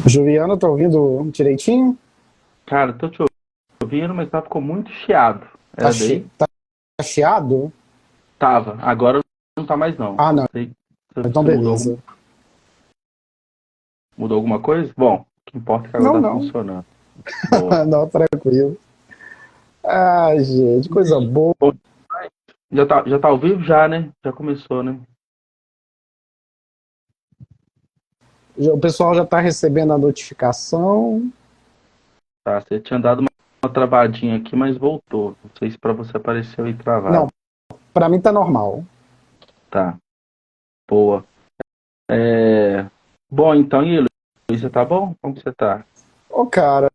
Juliana, tá ouvindo direitinho? Cara, tô te ouvindo, mas ficou muito chiado. Tá, Era daí? tá chiado? Tava. Agora não tá mais não. Ah, Não não. sei se Então você beleza. mudou alguma coisa. Bom, o que importa é que agora Não, tá não. funcionando. Boa. Não, tranquilo. Ah, gente, E coisa aí? boa. Bom, já tá ao vivo já, né? Já começou, né? O pessoal já tá recebendo a notificação. Tá, você tinha dado uma travadinha aqui, mas voltou. Não sei se pra você apareceu aí Não, travado. pra mim tá normal. Tá, boa. Bom, então, e aí, Luiz, você tá bom? Como que você tá? Ô, cara,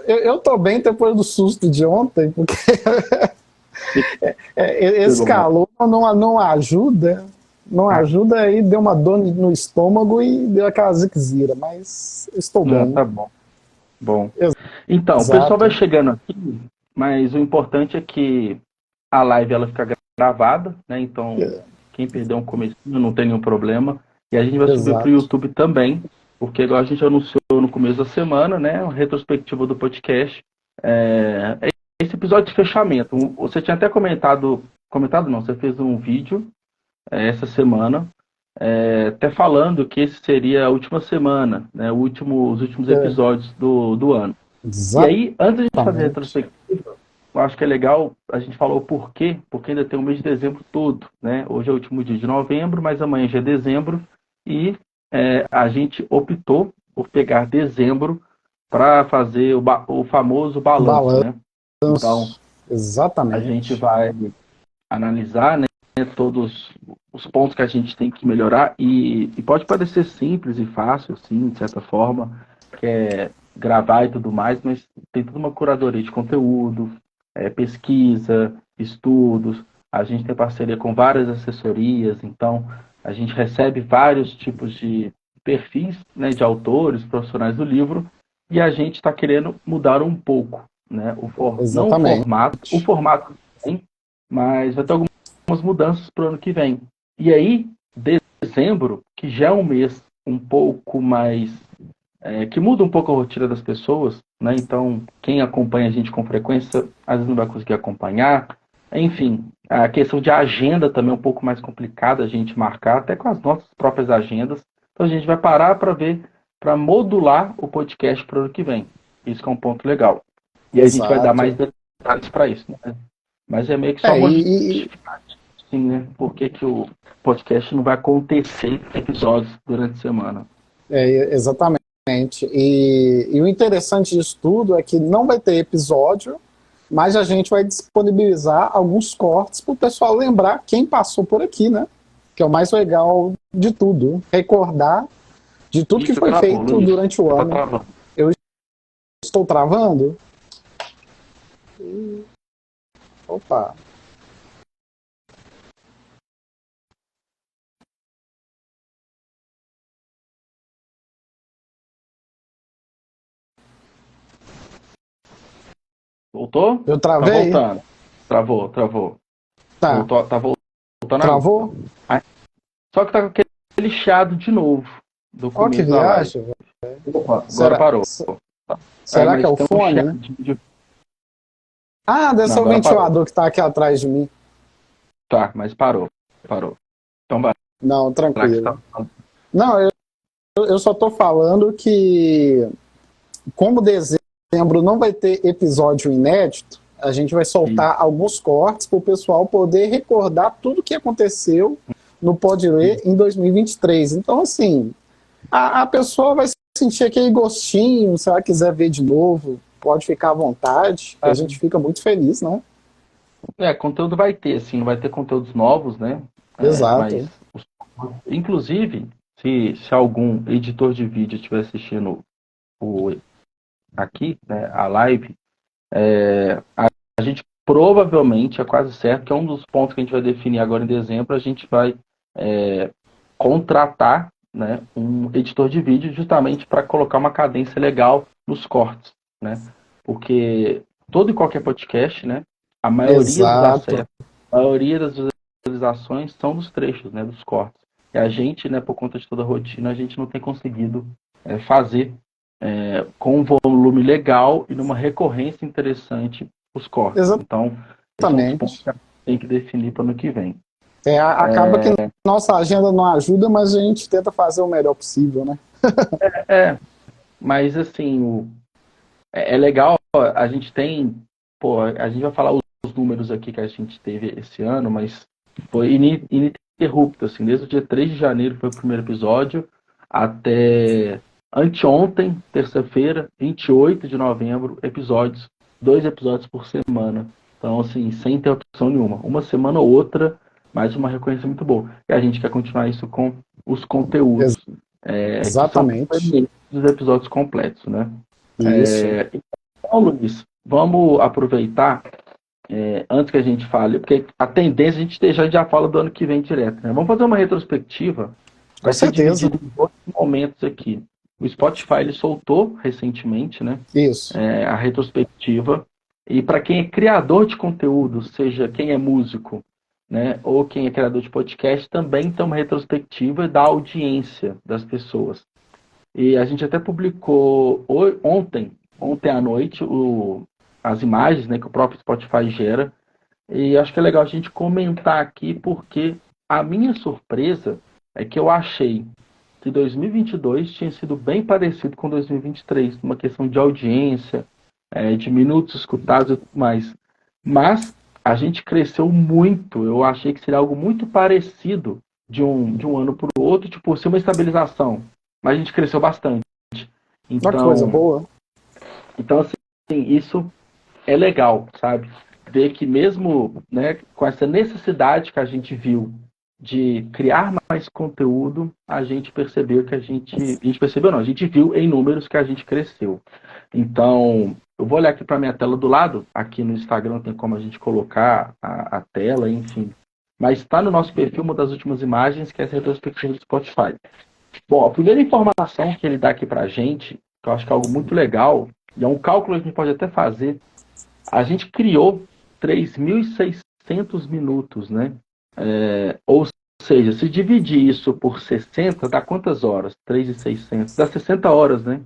eu tô bem depois do susto de ontem, porque esse Pegou mal. calor não ajuda. Não Ah, ajuda aí, deu uma dor no estômago e deu aquela ziquezira, mas estou não, bem. tá bom. Bom. Então, o pessoal vai Exato. chegando aqui, mas o importante é que a live ela fica gravada, né? Então, quem perdeu um comecinho não tem nenhum problema. E a gente vai subir para o Exato. YouTube também, porque igual a gente anunciou no começo da semana, né? A retrospectiva do podcast. É esse episódio de fechamento. Você tinha até comentado não, você fez um vídeo essa semana, até falando que esse seria a última semana, né? Os últimos É, episódios do ano. E aí, antes de a gente fazer a exatamente. retrospectiva, eu acho que é legal a gente falar o porquê, porque ainda tem o mês de dezembro todo, né? Hoje é o último dia de novembro, mas amanhã já é dezembro, e a gente optou por pegar dezembro para fazer o famoso balanço, Balanço, né? Então, a gente exatamente. vai analisar, né, todos os pontos que a gente tem que melhorar, e pode parecer simples e fácil, assim, de certa forma, que é gravar e tudo mais, mas tem toda uma curadoria de conteúdo, pesquisa, estudos, a gente tem parceria com várias assessorias, então a gente recebe vários tipos de perfis, né, de autores, profissionais do livro, e a gente está querendo mudar um pouco, né, não Exatamente. o formato tem, mas vai ter algumas mudanças para o ano que vem. E aí, dezembro, que já é um mês um pouco mais que muda um pouco a rotina das pessoas, né? Então, quem acompanha a gente com frequência, às vezes não vai conseguir acompanhar. Enfim, a questão de agenda também é um pouco mais complicada a gente marcar, até com as nossas próprias agendas. Então, a gente vai parar para ver, para modular o podcast para o ano que vem. Isso que é um ponto legal. E a gente vai dar mais Exato. detalhes para isso, né? Mas é meio que só É, uma e, justificativa, assim, né? Por que que o podcast não vai acontecer episódios durante a semana. exatamente. E o interessante disso tudo é que não vai ter episódio, mas a gente vai disponibilizar alguns cortes para o pessoal lembrar quem passou por aqui, né? Que é o mais legal de tudo. Recordar de tudo Ih, que você foi travou, feito Luiz. durante o Você tá ano. travando. Eu estou travando? Opa. Voltou? Eu Tá travei? voltando. Travou. Tá. Voltou, tá voltando agora. Travou? Ah, só que tá com aquele chiado de novo do Ó, que começo da live. viagem. Opa, agora Será, parou. será que é Mas o tem um fone, né? chiadinho de... Ah, deve Não, ser o agora parou. ventilador que tá aqui atrás de mim. Tá, mas parou. Então vai Não, lá que você tá tranquilo. falando. Não, eu só tô falando que, como dezembro não vai ter episódio inédito, a gente vai Isso, soltar alguns cortes para o pessoal poder recordar tudo o que aconteceu no Pode Ler isso. em 2023. Então, assim, a pessoa vai sentir aquele gostinho, se ela quiser ver de novo, pode ficar à vontade, que a gente fica muito feliz, né? Conteúdo vai ter, assim, não vai ter conteúdos novos, né? Mas, Exato. inclusive, se algum editor de vídeo estiver assistindo o, aqui, né, a live, a gente provavelmente, é quase certo, que é um dos pontos que a gente vai definir agora em dezembro, a gente vai contratar, né, um editor de vídeo justamente para colocar uma cadência legal nos cortes, né? Porque todo e qualquer podcast, né, a maioria dos Exato. acessos, a maioria das visualizações são dos trechos, né, dos cortes. E a gente, né, por conta de toda a rotina, a gente não tem conseguido fazer com um volume legal e numa recorrência interessante os cortes. Então, esses são os pontos que a gente tem que definir para o ano que vem. Acaba que nossa agenda não ajuda, mas a gente tenta fazer o melhor possível, né? Mas assim, é legal, a gente tem, a gente vai falar os números aqui que a gente teve esse ano, mas foi ininterrupto, assim, desde o dia 3 de janeiro foi o primeiro episódio, até anteontem, terça-feira, 28 de novembro, 2 episódios por semana. Então, assim, sem interrupção nenhuma. Uma semana ou outra, mas uma recorrência muito boa. E a gente quer continuar isso com os conteúdos. Exatamente. Que são os episódios completos, né? Isso. Então, Luiz, vamos aproveitar, antes que a gente fale, porque a tendência a gente já fala do ano que vem direto, né? Vamos fazer uma retrospectiva. Vai ser dividido em dois momentos aqui. O Spotify ele soltou recentemente, né? Isso. A retrospectiva. E para quem é criador de conteúdo, seja quem é músico, né, ou quem é criador de podcast, também tem uma retrospectiva da audiência das pessoas. E a gente até publicou ontem à noite as imagens, né, que o próprio Spotify gera. E acho que é legal a gente comentar aqui, porque a minha surpresa é que eu achei que 2022 tinha sido bem parecido com 2023, numa questão de audiência, de minutos escutados e tudo mais. Mas a gente cresceu muito. Eu achei que seria algo muito parecido de um ano para o outro, tipo, ser uma estabilização. Mas a gente cresceu bastante. Uma coisa boa. Então, assim, isso é legal, sabe? Ver que mesmo, né, com essa necessidade que a gente viu de criar mais conteúdo, a gente percebeu que a gente percebeu não, a gente viu em números que a gente cresceu. Então, eu vou olhar aqui para minha tela do lado, aqui no Instagram tem como a gente colocar a tela, enfim. Mas está no nosso perfil uma das últimas imagens, que é essa retrospectiva do Spotify. Bom, a primeira informação que ele dá aqui para a gente, que eu acho que é algo muito legal, e é um cálculo que a gente pode até fazer, a gente criou 3.600 minutos, né? Ou seja, se dividir isso por 60, dá quantas horas? 3.600. Dá 60 horas, né?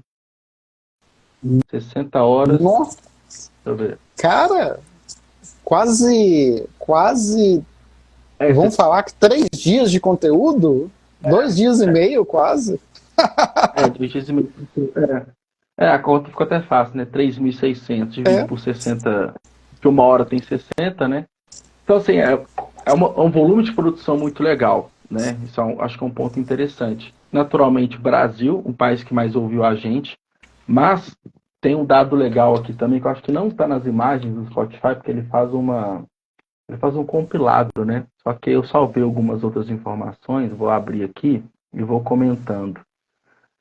60 horas. Nossa. Deixa eu ver. Cara, quase. Vamos falar que 3 dias de conteúdo? 2 dias e meio, quase. 2 dias e meio. A conta ficou até fácil, né? 3.600 dividido por 60, que uma hora tem 60, né? Então, assim, é um volume de produção muito legal, né? Isso acho que é um ponto interessante. Naturalmente, Brasil, um país que mais ouviu a gente, mas tem um dado legal aqui também, que eu acho que não está nas imagens do Spotify, porque ele faz um compilado, né? Só que eu salvei algumas outras informações, vou abrir aqui e vou comentando.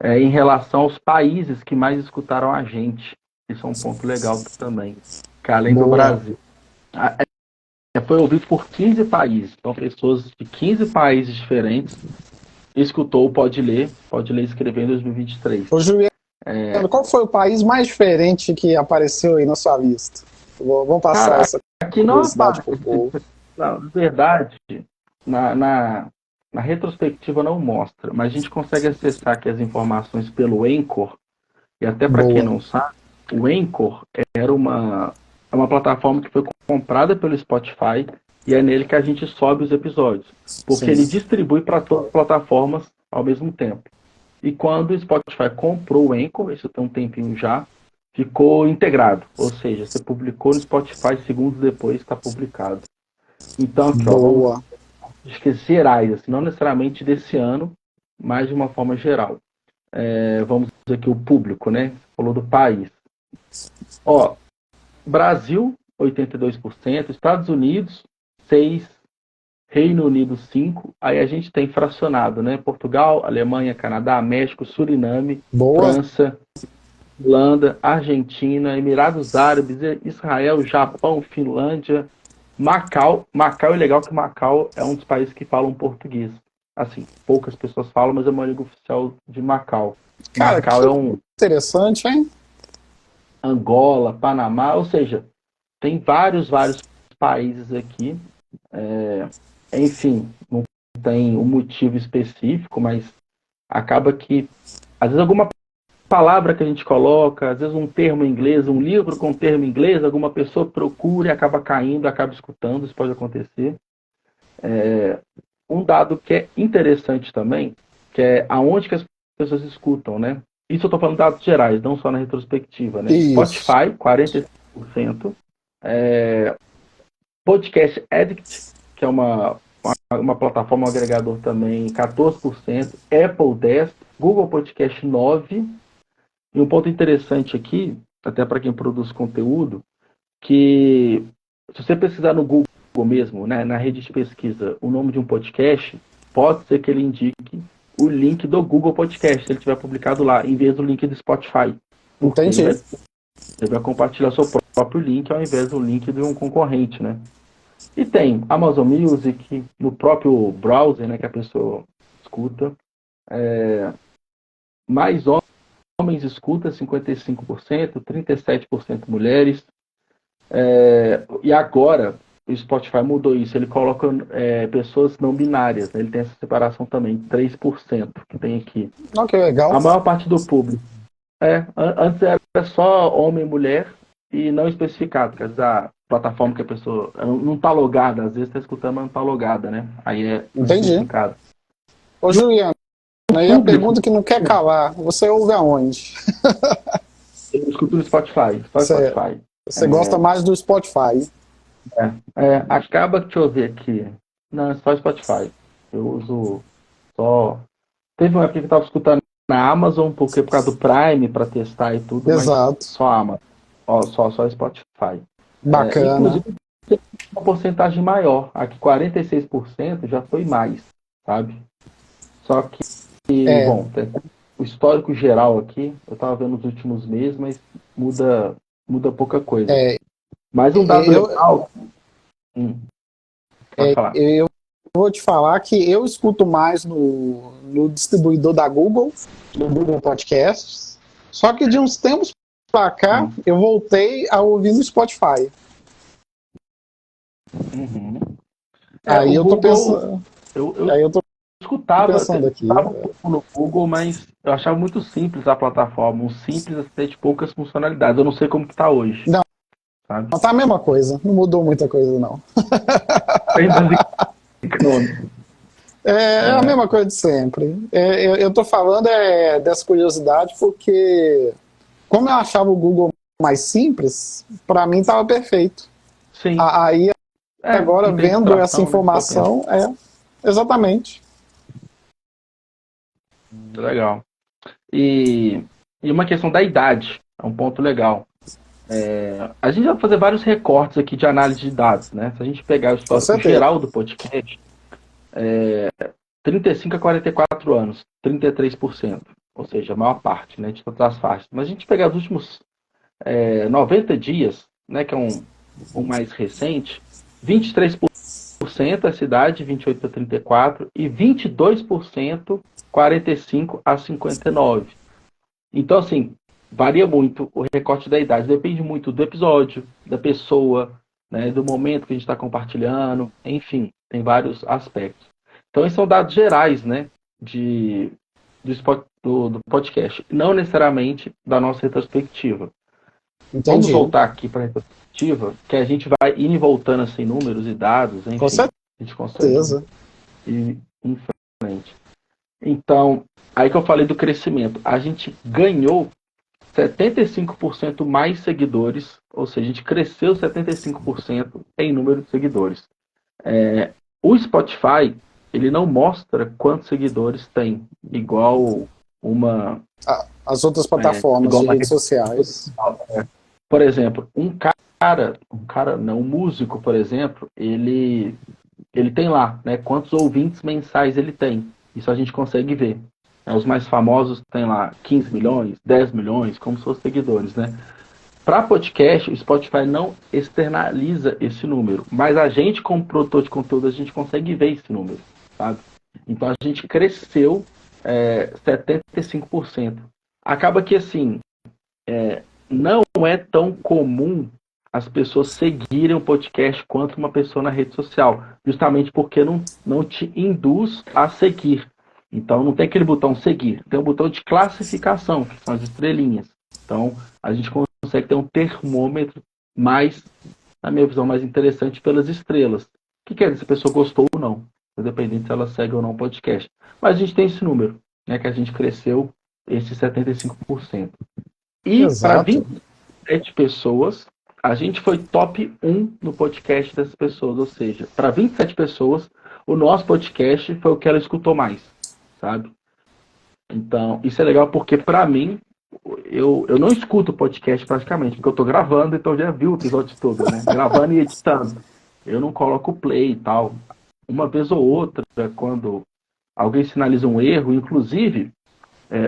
Em relação aos países que mais escutaram a gente. Isso é um ponto legal também. Que além do Brasil. Foi ouvido por 15 países. Então, pessoas de 15 países diferentes escutou o Pode Ler Escrever em 2023. Ô, Juliano, qual foi o país mais diferente que apareceu aí na sua lista? Vamos passar essa aqui curiosidade pro povo. Na verdade, na retrospectiva não mostra, mas a gente consegue acessar aqui as informações pelo Anchor, e até para quem não sabe, o Anchor era uma plataforma que foi comprada pelo Spotify e é nele que a gente sobe os episódios, porque ele distribui para todas as plataformas ao mesmo tempo. E quando o Spotify comprou o Anchor, isso tem um tempinho já, ficou integrado, ou seja, você publicou no Spotify, segundos depois está publicado. Então, aqui, vamos esquecer gerais, assim, não necessariamente desse ano, mas de uma forma geral. Vamos dizer aqui o público, né? Você falou do país. Brasil, 82%, Estados Unidos, 6%, Reino Unido, 5%, aí a gente tem fracionado, né? Portugal, Alemanha, Canadá, México, Suriname, França, Irlanda, Argentina, Emirados Árabes, Israel, Japão, Finlândia, Macau. Macau é legal que Macau é um dos países que falam português. Assim, poucas pessoas falam, mas é uma língua oficial de Macau. Cara, Macau é interessante, hein? Angola, Panamá, ou seja, tem vários países aqui. Enfim, não tem um motivo específico, mas acaba que, às vezes, alguma palavra que a gente coloca, às vezes um termo em inglês, um livro com termo em inglês, alguma pessoa procura e acaba caindo, acaba escutando, isso pode acontecer. Um dado que é interessante também, que é aonde que as pessoas escutam, né? Isso eu estou falando de dados gerais, não só na retrospectiva, né? Isso. Spotify, 45%. Podcast Addict, que é uma plataforma, um agregador também, 14%. Apple 10%. Google Podcast 9%. E um ponto interessante aqui, até para quem produz conteúdo, que se você pesquisar no Google mesmo, né, na rede de pesquisa, o nome de um podcast, pode ser que ele indique o link do Google Podcast, se ele tiver publicado lá, em vez do link do Spotify. Entendi. Ele vai compartilhar seu próprio link ao invés do link de um concorrente, né? E tem Amazon Music, no próprio browser, né, que a pessoa escuta. Mais homens escuta, 55%, 37% mulheres. E agora, o Spotify mudou isso. Ele coloca pessoas não binárias. Né? Ele tem essa separação também, 3% que tem aqui. Oh, que legal. A maior parte do público. Antes era só homem e mulher e não especificado. Quer dizer, a plataforma que a pessoa não está logada. Às vezes está escutando, mas não está logada, né? Aí é especificado. Ô, Juliano, aí a pergunta que não quer calar. Você ouve aonde? Eu escuto no Spotify. Spotify. Você gosta mais do Spotify? Acaba, deixa eu ver aqui. Não, é só Spotify. Eu uso só. Teve uma época que eu estava escutando na Amazon, porque por causa do Prime, para testar e tudo. Exato. Mas só Amazon. Só Spotify. Bacana. Inclusive, tem uma porcentagem maior. Aqui, 46% já foi mais, sabe? Só que, bom, o histórico geral aqui, eu estava vendo nos últimos meses, mas muda pouca coisa. Mas um dado legal. Pode falar. Eu vou te falar que eu escuto mais no distribuidor da Google, no Google Podcasts. Só que de uns tempos pra cá, eu voltei a ouvir no Spotify. Aí eu tô pensando. Aí eu tô escutava pensando aqui. Um pouco no Google, mas eu achava muito simples a plataforma, um simples até de poucas funcionalidades. Eu não sei como que tá hoje. Não, sabe? Tá a mesma coisa, não mudou muita coisa, não. É a mesma coisa de sempre. Eu tô falando dessa curiosidade porque, como eu achava o Google mais simples, para mim tava perfeito. Sim. Aí, agora, vendo essa informação, exatamente. Legal. E uma questão da idade, é um ponto legal. A gente vai fazer vários recortes aqui de análise de dados, né? Se a gente pegar o histórico geral do podcast, 35 a 44 anos, 33%, ou seja, a maior parte, né, de todas as faixas. Mas a gente pegar os últimos 90 dias, né, que é um mais recente, 23% é cidade, 28 a 34, e 22%, 45 a 59. Então, assim, varia muito o recorte da idade, depende muito do episódio, da pessoa, né, do momento que a gente está compartilhando, enfim, tem vários aspectos. Então, esses são dados gerais, né, do podcast, não necessariamente da nossa retrospectiva. Entendi. Vamos voltar aqui para a retrospectiva, que a gente vai indo e voltando assim, números e dados, enfim, com certeza. A gente consegue ir em frente. Então, aí que eu falei do crescimento, a gente ganhou 75% mais seguidores, ou seja, a gente cresceu 75% em número de seguidores. O Spotify, ele não mostra quantos seguidores tem, igual as outras plataformas de redes sociais. Por exemplo, um músico, por exemplo, ele tem lá, né, quantos ouvintes mensais ele tem. Isso a gente consegue ver. Os mais famosos têm lá 15 milhões, 10 milhões, como seus seguidores, né? Para podcast, o Spotify não externaliza esse número, mas a gente, como produtor de conteúdo, a gente consegue ver esse número, sabe? Então a gente cresceu 75%. Acaba que, assim, não é tão comum as pessoas seguirem o podcast quanto uma pessoa na rede social, justamente porque não te induz a seguir. Então não tem aquele botão seguir, tem um botão de classificação, que são as estrelinhas. Então a gente consegue ter um termômetro mais, na minha visão, mais interessante pelas estrelas. O que quer dizer se a pessoa gostou ou não, independente se ela segue ou não o podcast. Mas a gente tem esse número, né, que a gente cresceu esse 75%. E para Exato. 27 pessoas, a gente foi top 1 no podcast dessas pessoas. Ou seja, para 27 pessoas, o nosso podcast foi o que ela escutou mais, sabe? Então, isso é legal porque, para mim, eu não escuto podcast praticamente, porque eu tô gravando, então já vi o episódio todo, né? Gravando e editando. Eu não coloco play e tal. Uma vez ou outra, quando alguém sinaliza um erro, inclusive,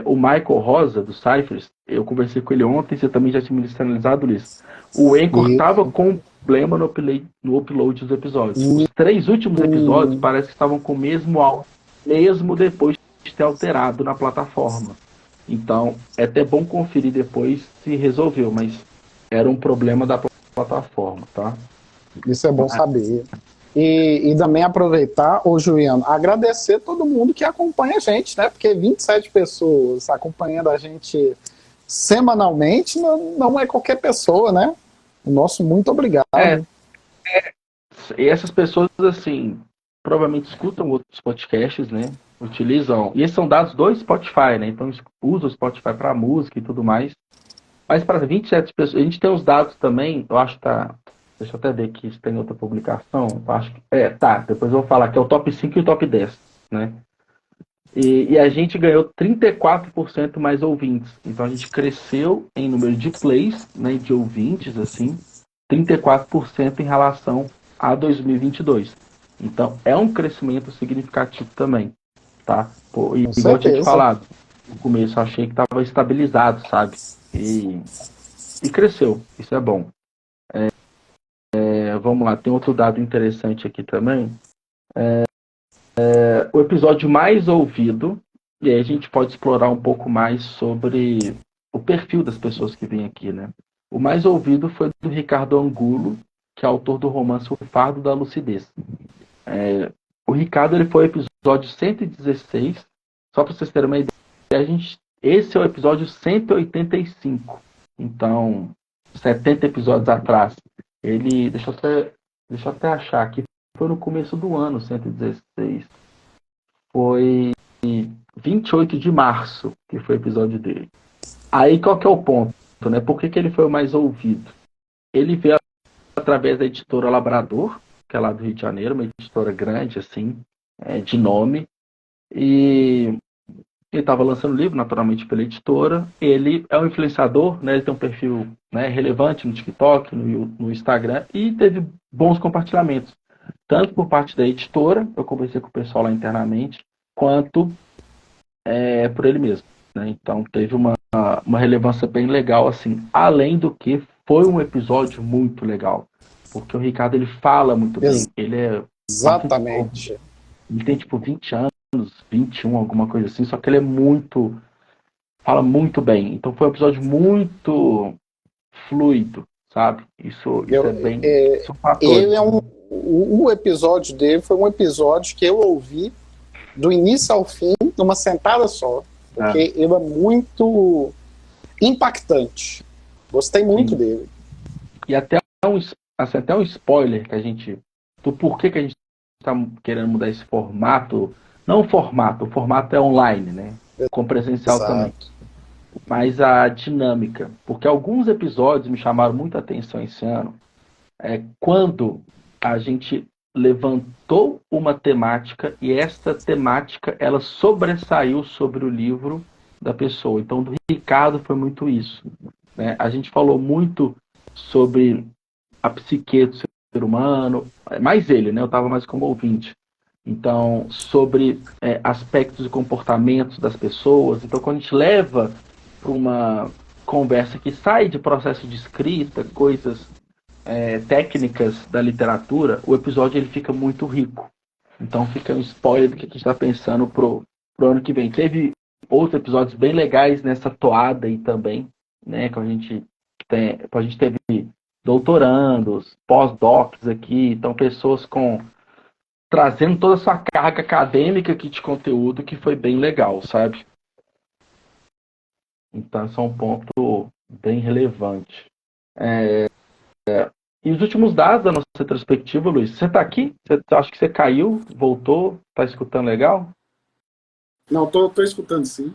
o Michael Rosa, do Cyphers, eu conversei com ele ontem, você também já tinha me sinalizado isso. O Anchor E, tava com problema no upload dos episódios. Os 3 últimos episódios parece que estavam com o mesmo áudio, mesmo depois de ter alterado na plataforma. Então, é até bom conferir depois se resolveu, mas era um problema da plataforma, tá? isso é bom saber. E também aproveitar, ô Juliano, agradecer todo mundo que acompanha a gente, né? Porque 27 pessoas acompanhando a gente semanalmente não é qualquer pessoa, né? O nosso muito obrigado. E essas pessoas, assim, provavelmente escutam outros podcasts, né? Utilizam. E esses são dados do Spotify, né? Então usa o Spotify para música e tudo mais. Mas para 27 pessoas, a gente tem os dados também, eu acho que tá. Deixa eu até ver aqui se tem outra publicação. Eu acho que. Tá. Depois eu vou falar que é o top 5 e o top 10, né? E a gente ganhou 34% mais ouvintes. Então a gente cresceu em número de plays, né, de ouvintes, assim, 34% em relação a 2022. Então é um crescimento significativo também, tá? Pô, e Com igual eu tinha te certeza. falado, no começo eu achei que estava estabilizado, sabe? E cresceu, isso é bom. Vamos lá, tem outro dado interessante aqui também. O episódio mais ouvido, e aí a gente pode explorar um pouco mais sobre o perfil das pessoas que vêm aqui, né? O mais ouvido foi do Ricardo Angulo, que é autor do romance O Fardo da Lucidez. O Ricardo ele foi o episódio 116, só para vocês terem uma ideia, esse é o episódio 185. Então, 70 episódios atrás. Ele, deixa eu até achar aqui, foi no começo do ano, 116. Foi 28 de março que foi o episódio dele. Aí qual que é o ponto, né? Por que ele foi o mais ouvido? Ele veio através da editora Labrador, que é lá do Rio de Janeiro, uma editora grande, assim, de nome. E ele estava lançando livro, naturalmente, pela editora. Ele é um influenciador, né? Ele tem um perfil, né, relevante no TikTok, no Instagram, e teve bons compartilhamentos. Tanto por parte da editora, eu conversei com o pessoal lá internamente, quanto por ele mesmo. Né? Então teve uma relevância bem legal, assim. Além do que foi um episódio muito legal. Porque o Ricardo ele fala muito bem. Ele é bastante novo. Exatamente. Ele tem tipo 20 anos, 21, alguma coisa assim. Só que ele é muito. Fala muito bem. Então foi um episódio muito fluido, sabe? Isso Eu, é bem. é, São fatores. ele é o episódio dele foi um episódio que eu ouvi do início ao fim, numa sentada só. Porque ele é muito impactante. Gostei muito Sim. dele. E até um spoiler que a gente. Do porquê que a gente está querendo mudar esse formato. Não o formato é online, né? Com presencial também. Exato. Mas a dinâmica. Porque alguns episódios me chamaram muita atenção esse ano. Quando a gente levantou uma temática e esta temática ela sobressaiu sobre o livro da pessoa. Então, do Ricardo foi muito isso. Né? A gente falou muito sobre a psique do ser humano, mais ele, né? Eu estava mais como ouvinte. Então, sobre aspectos e comportamentos das pessoas. Então, quando a gente leva para uma conversa que sai de processo de escrita, coisas técnicas da literatura, o episódio ele fica muito rico. Então, fica um spoiler do que a gente está pensando pro ano que vem. Teve outros episódios bem legais nessa toada aí também, né? Que a gente teve doutorandos, pós-docs aqui, então pessoas com trazendo toda a sua carga acadêmica aqui de conteúdo, que foi bem legal, sabe? Então, esse é um ponto bem relevante. E os últimos dados da nossa retrospectiva, Luiz, você está aqui? Você acha que você caiu, voltou, está escutando legal? Não, tô escutando sim.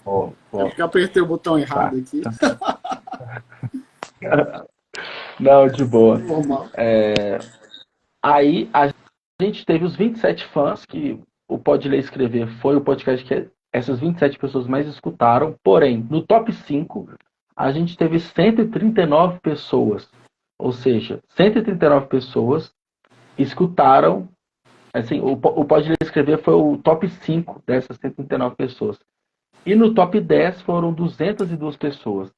É porque eu apertei o botão errado aqui. Não, de boa. Normal. Aí a gente teve os 27 fãs, que o Pode Ler e Escrever foi o podcast que essas 27 pessoas mais escutaram. Porém, no top 5, a gente teve 139 pessoas. Ou seja, 139 pessoas escutaram. Assim, o Pode Ler e Escrever foi o top 5 dessas 139 pessoas. E no top 10 foram 202 pessoas.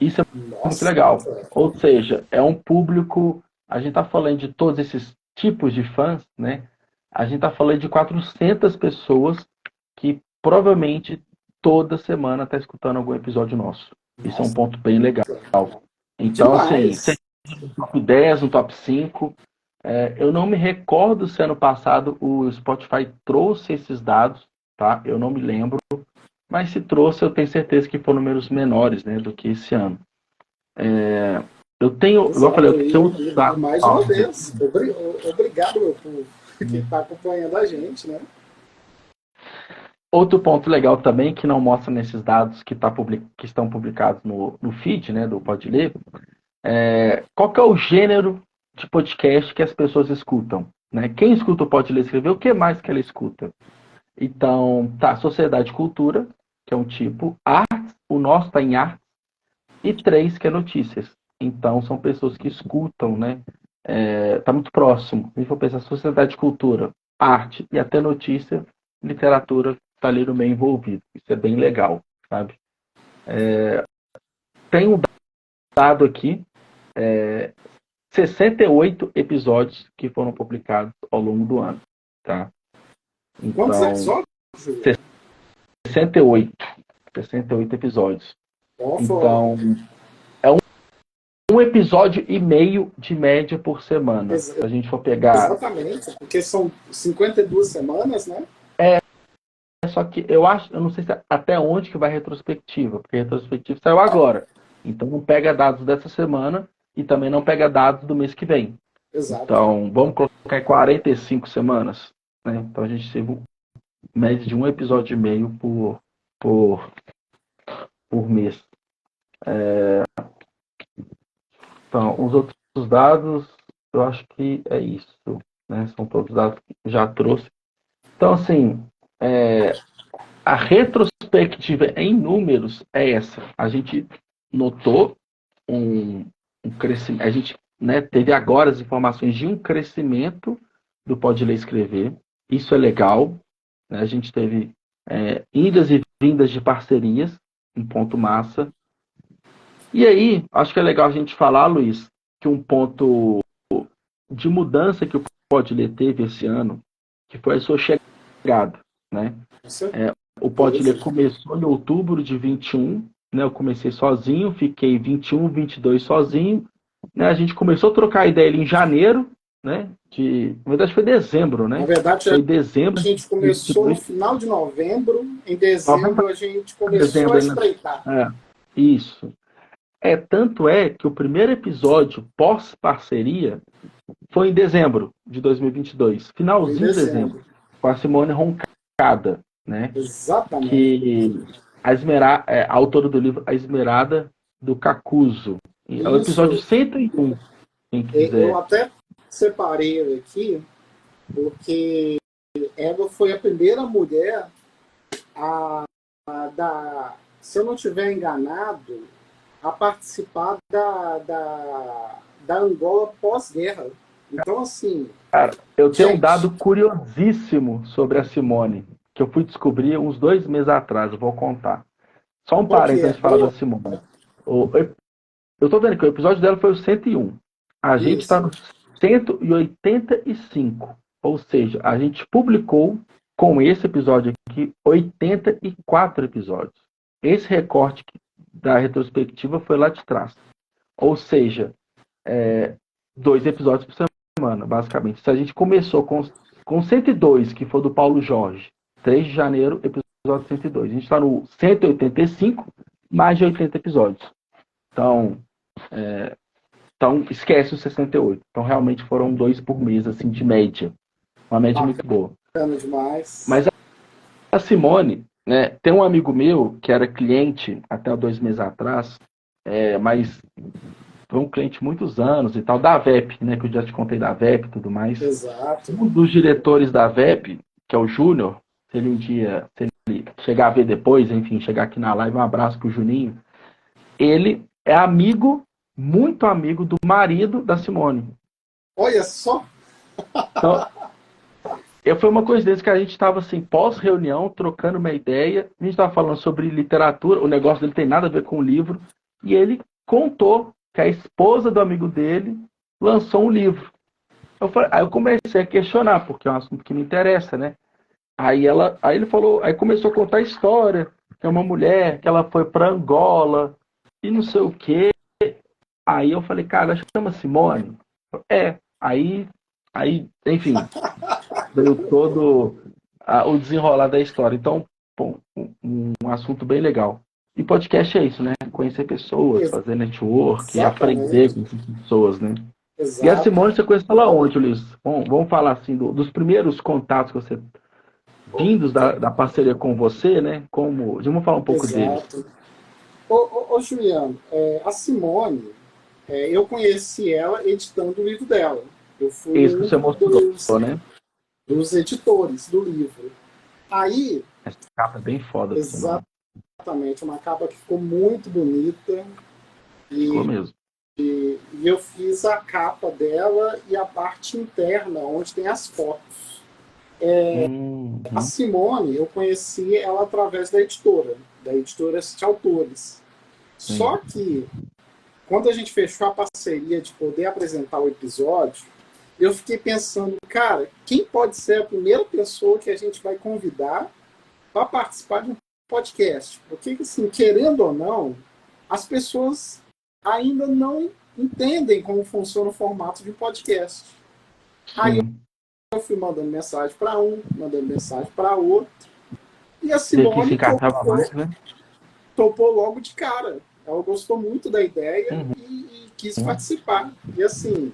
Isso é muito legal. Ou seja, é um público. A gente está falando de todos esses tipos de fãs, né? A gente está falando de 400 pessoas que provavelmente toda semana está escutando algum episódio nosso. Isso é um ponto bem legal. Então, assim, seja no top 10, no top 5. Eu não me recordo se ano passado o Spotify trouxe esses dados, tá? Eu não me lembro. Mas se trouxe, eu tenho certeza que foram números menores, né, do que esse ano. Eu tenho, igual eu falei, eu tenho E mais uma vez, obrigado, meu povo, que está acompanhando a gente, né? Outro ponto legal também, que não mostra nesses dados que estão publicados no feed, né, do Pode Ler, qual que é o gênero de podcast que as pessoas escutam, né? Quem escuta o Pode Ler e Escrever, o que mais que ela escuta? Então, tá, Sociedade e Cultura, que é um tipo, artes, o nosso está em artes, e 3, que é notícias. Então, são pessoas que escutam, né? Tá muito próximo. Se a gente for pensar Sociedade e Cultura, arte e até notícia, literatura está ali no meio envolvido. Isso é bem legal, sabe? Tem um dado aqui, 68 episódios que foram publicados ao longo do ano, tá? Quantos Então, episódios? 68. 68 episódios. Então, é um episódio e meio de média por semana. Se a gente for pegar. Exatamente, porque são 52 semanas, né? Só que eu não sei até onde que vai a retrospectiva, porque a retrospectiva saiu agora. Então não pega dados dessa semana e também não pega dados do mês que vem. Exato. Então, vamos colocar em 45 semanas. Né? Então a gente teve média de um episódio e meio por mês. Então, os outros dados, eu acho que é isso. Né? São todos dados que já trouxe. Então, assim, a retrospectiva em números é essa. A gente notou um crescimento. A gente, né, teve agora as informações de um crescimento do Pode Ler e Escrever. Isso é legal. Né? A gente teve idas e vindas de parcerias, um ponto massa. E aí, acho que é legal a gente falar, Luiz, que um ponto de mudança que o Pode Ler teve esse ano, que foi a sua chegada, né? O Pode Ler começou em outubro de 21, né? Eu comecei sozinho, fiquei 21, 22 sozinho, né? A gente começou a trocar ideia ali em janeiro, né? Na verdade foi dezembro, né? Na verdade, foi dezembro. A gente começou no final de novembro, em dezembro a gente começou a espreitar. Isso. Tanto é que o primeiro episódio pós-parceria foi em dezembro de 2022, finalzinho de dezembro, com a Simone Roncada, né? Exatamente. Que a autora do livro A Esmerada do Cacuzo. É o episódio 101, quem quiser. Eu até separei aqui, porque ela foi a primeira mulher se eu não estiver enganado, a participar da Angola pós-guerra. Então, assim... Cara, eu tenho um dado curiosíssimo sobre a Simone, que eu fui descobrir uns 2 meses atrás, eu vou contar. Só um parênteses antes de falar da Simone. Eu tô vendo que o episódio dela foi o 101. A gente está no 185. Ou seja, a gente publicou com esse episódio aqui 84 episódios. Esse recorte da retrospectiva foi lá de trás. Ou seja, 2 episódios por semana, basicamente. Se a gente começou com 102, que foi do Paulo Jorge, 3 de janeiro, episódio 102. A gente está no 185, mais de 80 episódios. Então esquece os 68. Então, realmente foram 2 por mês, assim, de média. Uma média muito boa. Bacana demais. Mas a Simone, né, tem um amigo meu que era cliente até 2 meses atrás, mas foi um cliente muitos anos e tal, da VEP, né, que eu já te contei da VEP e tudo mais. Exato. Um dos diretores da VEP, que é o Júnior, se ele um dia, se ele chegar a ver depois, enfim, chegar aqui na live, um abraço pro Juninho, ele é amigo, muito amigo do marido da Simone. Olha só! Então, foi uma coincidência que a gente estava assim, pós-reunião, trocando uma ideia, a gente estava falando sobre literatura, o negócio dele tem nada a ver com o livro, e ele contou que a esposa do amigo dele lançou um livro. Aí eu comecei a questionar, porque é um assunto que me interessa, né? Aí ele falou, aí começou a contar a história, que é uma mulher, que ela foi para Angola, e não sei o quê. Aí eu falei, cara, ela chama Simone? Aí, enfim, veio todo o desenrolar da história. Então, bom, um assunto bem legal. E podcast é isso, né? Conhecer pessoas, fazer network, e aprender com essas pessoas, né? Exato. E a Simone, você conheceu ela onde, Luiz? Bom, vamos falar assim, dos primeiros contatos que você vindos da parceria com você, né? Vamos falar um pouco deles. Ô Juliano, a Simone, eu conheci ela editando o livro dela. Eu fui Isso que você mostrou, né? dos editores do livro. Aí... Essa capa é bem foda. Exatamente, uma capa que ficou muito bonita. Ficou mesmo. E eu fiz a capa dela e a parte interna, onde tem as fotos. A Simone, eu conheci ela através da editora Sete Autores. Só que, quando a gente fechou a parceria de poder apresentar o episódio, eu fiquei pensando, cara, quem pode ser a primeira pessoa que a gente vai convidar para participar de um podcast? Porque, assim, querendo ou não, as pessoas ainda não entendem como funciona o formato de um podcast. Aí eu fui mandando mensagem para um, mandando mensagem para outro, e a Simone topou logo de cara. Ela gostou muito da ideia e quis participar. E assim,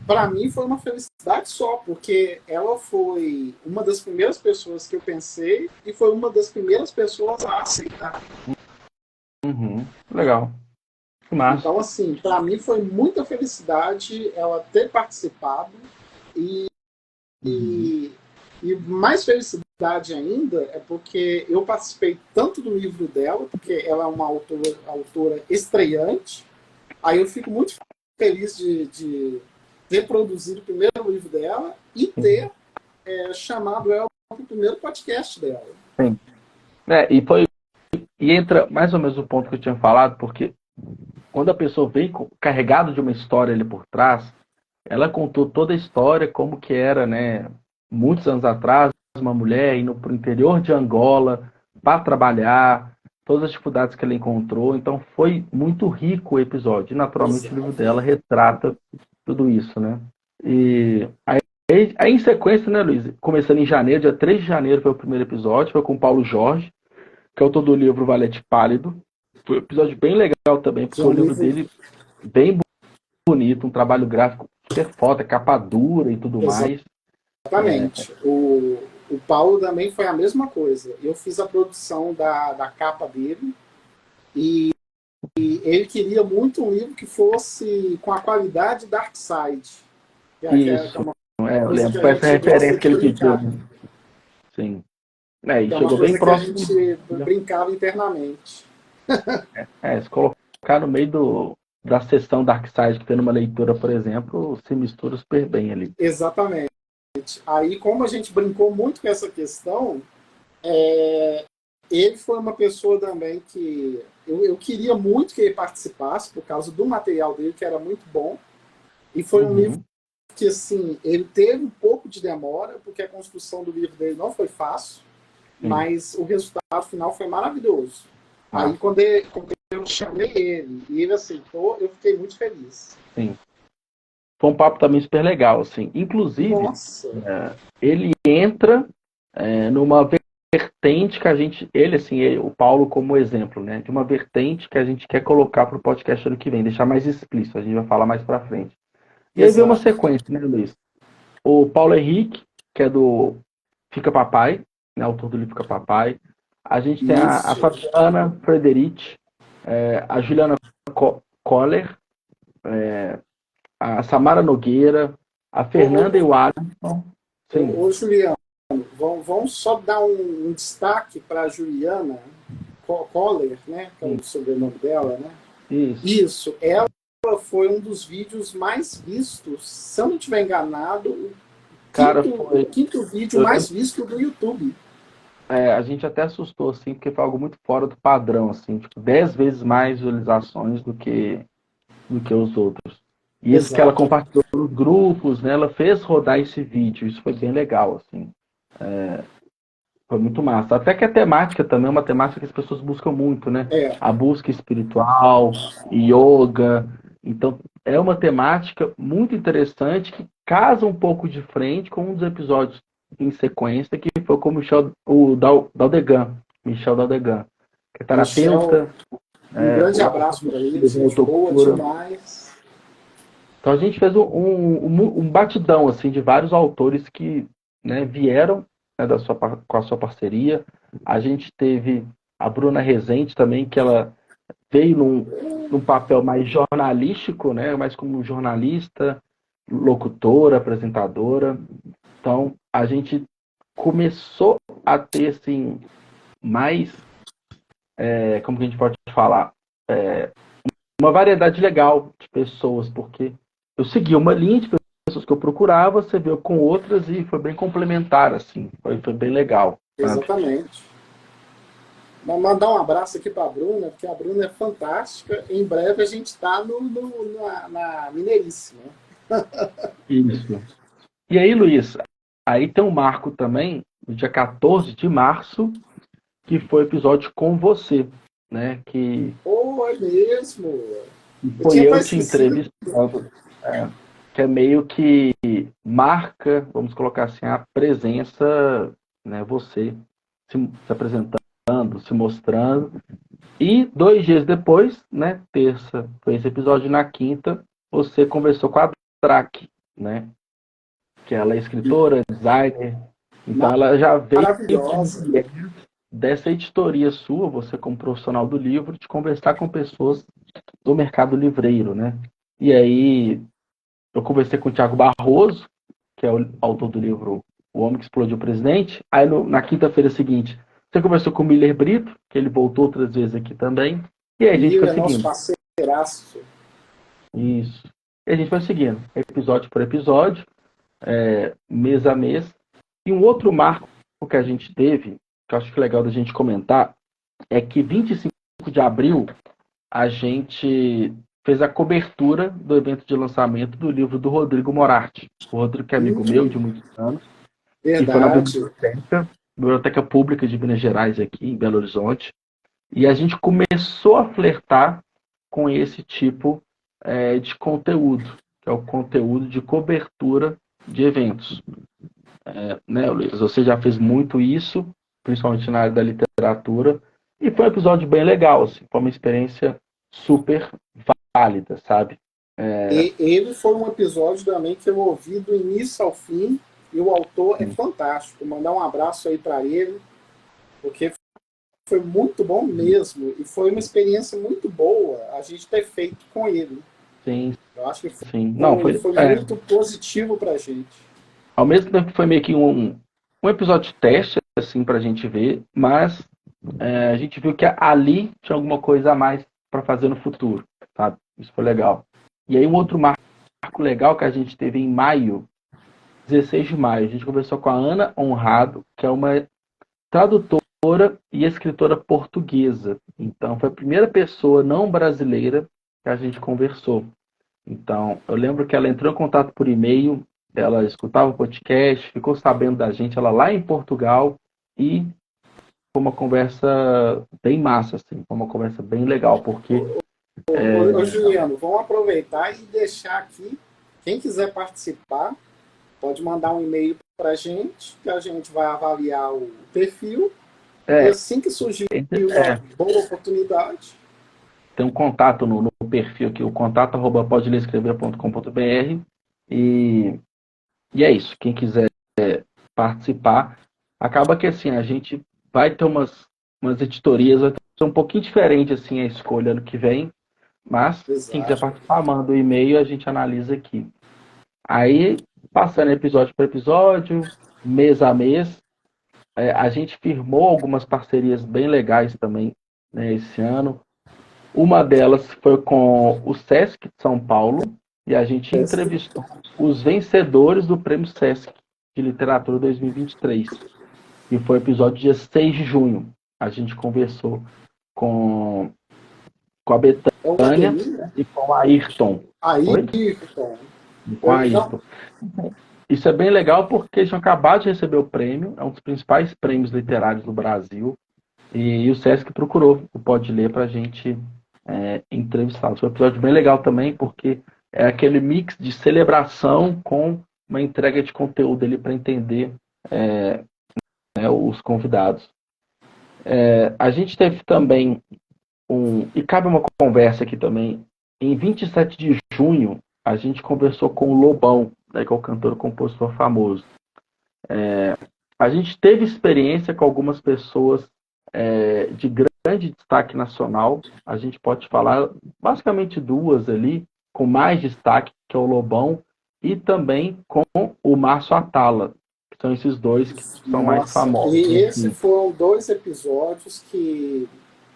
para mim foi uma felicidade só, porque ela foi uma das primeiras pessoas que eu pensei e foi uma das primeiras pessoas a aceitar. Legal. Então, assim, para mim foi muita felicidade ela ter participado e mais felicidade ainda é porque eu participei tanto do livro dela, porque ela é uma autora estreante, aí eu fico muito feliz de ter produzido o primeiro livro dela e ter chamado ela para o primeiro podcast dela. Sim. E entra mais ou menos o ponto que eu tinha falado, porque quando a pessoa vem carregada de uma história ali por trás, ela contou toda a história, como que era, né, muitos anos atrás, uma mulher indo para o interior de Angola para trabalhar, todas as dificuldades que ela encontrou. Então foi muito rico o episódio. E naturalmente o livro dela retrata tudo isso, né? E aí em sequência, né, Luiz? Começando em janeiro, dia 3 de janeiro foi o primeiro episódio, foi com o Paulo Jorge, que é o autor do livro Valete Pálido. Foi um episódio bem legal também, porque o livro dele bem bonito, um trabalho gráfico super foda, capa dura e tudo mais. Exatamente. O Paulo também foi a mesma coisa. Eu fiz a produção da capa dele e ele queria muito um livro que fosse com a qualidade Darkside. Isso. Eu lembro, foi essa referência que ele pediu. Sim. E chegou bem próximo. Que a gente brincava internamente. Se colocar no meio da sessão Darkside, que tem numa leitura, por exemplo, se mistura super bem ali. Exatamente. Aí, como a gente brincou muito com essa questão, ele foi uma pessoa também que eu queria muito que ele participasse, por causa do material dele, que era muito bom. E foi um livro que, assim, ele teve um pouco de demora, porque a construção do livro dele não foi fácil, mas o resultado final foi maravilhoso. Aí, quando eu chamei ele e ele aceitou, eu fiquei muito feliz. Sim. foi um papo também super legal, assim. Inclusive, Nossa. ele entra numa vertente que a gente, ele, assim, o Paulo como exemplo, né? De uma vertente que a gente quer colocar para o podcast ano que vem, deixar mais explícito, a gente vai falar mais para frente. E aí veio uma Exato. sequência, né, Luiz? O Paulo Henrique, que é do Fica Papai, né, autor do livro Fica Papai. A gente tem a Isso. Fabiana Frederic, a Juliana Coller, a Samara Nogueira, a Fernanda e o Alisson. Sim, Ô, Juliano, vamos só dar um destaque para a Juliana Coller, né? Que é sim, o sobrenome dela, né? isso. Isso, ela foi um dos vídeos mais vistos, se eu não estiver enganado, o Cara, quinto vídeo eu mais lembro, visto do YouTube. a gente até assustou, assim, porque foi algo muito fora do padrão, assim, tipo, 10 vezes mais visualizações do que os outros. E isso que ela Exato. compartilhou nos grupos, né? Ela fez rodar esse vídeo, isso foi bem legal, assim. Foi muito massa. Até que a temática também é uma temática que as pessoas buscam muito, né? É, A busca espiritual, yoga. Então, é uma temática muito interessante que casa um pouco de frente com um dos episódios em sequência, que foi com o Daldegan, Michel Daldegan, que é Michel, terapeuta, um grande o autor abraço do para ele, livro gente boa Autocura. demais. Então a gente fez um batidão assim de vários autores que, né, vieram, né, com a sua parceria. A gente teve a Bruna Rezende também, que ela veio num papel mais jornalístico, né, mais como jornalista, locutora, apresentadora. Então a gente começou a ter assim mais, como que a gente pode falar, uma variedade legal de pessoas, porque eu segui uma linha de pessoas que eu procurava, você veio com outras e foi bem complementar, assim, foi bem legal, sabe? Exatamente. Mandar um abraço aqui para a Bruna, porque a Bruna é fantástica. Em breve a gente está na Mineirice, né? Isso. E aí, Luiz, aí tem um marco também, no dia 14 de março, que foi o episódio com você, né? Pô, é mesmo. Eu Foi tinha eu quase te esquecido. entrevistando, que é meio que marca, vamos colocar assim, a presença, né? Você se apresentando, se mostrando. E 2 dias depois, né, terça, foi esse episódio, na quinta, você conversou com a Drac, né, que ela é escritora, designer, então ela já veio de Maravilhosa. viés dessa editoria sua, você como profissional do livro, de conversar com pessoas do mercado livreiro, né. E aí eu conversei com o Thiago Barroso, que é o autor do livro O Homem que Explodiu o Presidente. Aí na quinta-feira seguinte, você conversou com o Miller Brito, que ele voltou outras vezes aqui também. E aí a gente foi Miller é nosso seguindo. parceiraço. Isso. E a gente foi seguindo, episódio por episódio, mês a mês. E um outro marco que a gente teve, que eu acho que é legal da gente comentar, é que 25 de abril a gente fez a cobertura do evento de lançamento do livro do Rodrigo Moratti. O Rodrigo, que é amigo meu de muitos anos, e foi na Verdade. Biblioteca Pública de Minas Gerais, aqui em Belo Horizonte. E a gente começou a flertar com esse tipo de conteúdo, que é o conteúdo de cobertura de eventos. Né, Luiz? Você já fez muito isso, principalmente na área da literatura, e foi um episódio bem legal, assim, foi uma experiência super válida, sabe? E ele foi um episódio também que eu ouvi do início ao fim, e o autor é fantástico. Mandar um abraço aí para ele, porque foi muito bom mesmo, e foi uma experiência muito boa a gente ter feito com ele. Sim, Eu acho que sim. Não, foi muito positivo para a gente. ao mesmo tempo que foi meio que um episódio de teste, assim, pra gente ver, mas a gente viu que ali tinha alguma coisa a mais para fazer no futuro, sabe? Isso foi legal. E aí um outro marco legal que a gente teve em maio, 16 de maio, a gente conversou com a Ana Honrado, que é uma tradutora e escritora portuguesa. Então, foi a primeira pessoa não brasileira que a gente conversou. Então, eu lembro que ela entrou em contato por e-mail, ela escutava o podcast, ficou sabendo da gente, ela lá em Portugal, e foi uma conversa bem massa, assim, foi uma conversa bem legal, porque Ô, Juliano, vamos aproveitar e deixar aqui Quem quiser participar, pode mandar um e-mail para que a gente vai avaliar o perfil, e É, assim que surgir uma é, boa oportunidade, tem um contato no perfil aqui, o contato@podelescrever.com.br e, e é isso. Quem quiser participar, acaba que assim, a gente vai ter umas editorias, vai ser um pouquinho diferente assim a escolha ano que vem, mas quem quiser exato. participar, manda o e-mail e a gente analisa aqui. Aí, passando episódio por episódio, mês a mês, a gente firmou algumas parcerias bem legais também, né, esse ano. Uma delas foi com o Sesc de São Paulo e a gente entrevistou os vencedores do Prêmio Sesc de Literatura 2023. E foi o episódio dia 6 de junho. A gente conversou com, com a É o Betânia Ademir, né? e com a Ayrton. Aí, Oi? então, E com a Ayrton. Isso é bem legal porque eles tinham acabado de receber o prêmio, é um dos principais prêmios literários do Brasil. E o Sesc procurou o Pode Ler para a gente entrevistá-los. Foi um episódio bem legal também, porque é aquele mix de celebração com uma entrega de conteúdo ali para entender né, os convidados. A gente teve também e cabe uma conversa aqui também. Em 27 de junho, a gente conversou com o Lobão, né, que é o cantor e compositor famoso. A gente teve experiência com algumas pessoas de grande destaque nacional. A gente pode falar basicamente duas ali, com mais destaque, que é o Lobão, e também com o Márcio Atala, que são esses dois que são mais nossa, famosos. e esses Assim. foram dois episódios que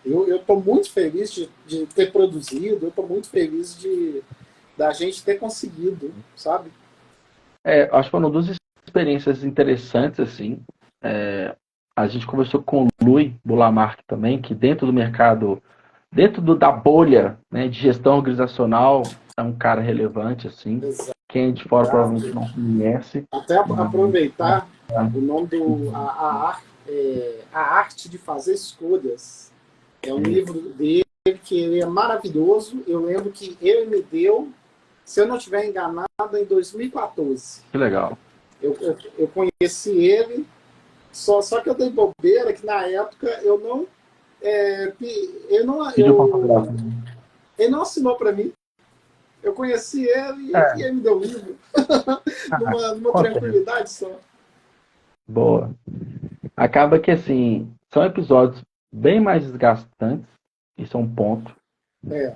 eu estou muito feliz de ter produzido, eu estou muito feliz de da gente ter conseguido, sabe? Acho que foram duas experiências interessantes, assim. A gente conversou com o Lui Bulamark também, que dentro do mercado, da bolha, né, de gestão organizacional, é um cara relevante, assim. Exato. Quem é de fora provavelmente não conhece. Até Mas, aproveitar o é, nome do a arte de fazer escolhas. É um livro dele que ele é maravilhoso. Eu lembro que ele me deu, se eu não estiver enganado, em 2014. que legal. Eu conheci ele, só que eu dei bobeira que na época eu não. Eu não Pediu para fotografar. ele não assinou para mim. Eu conheci ele e É, ele me deu o livro. numa acontece. tranquilidade só. Boa. Acaba que, assim, são episódios bem mais desgastantes, isso é um ponto.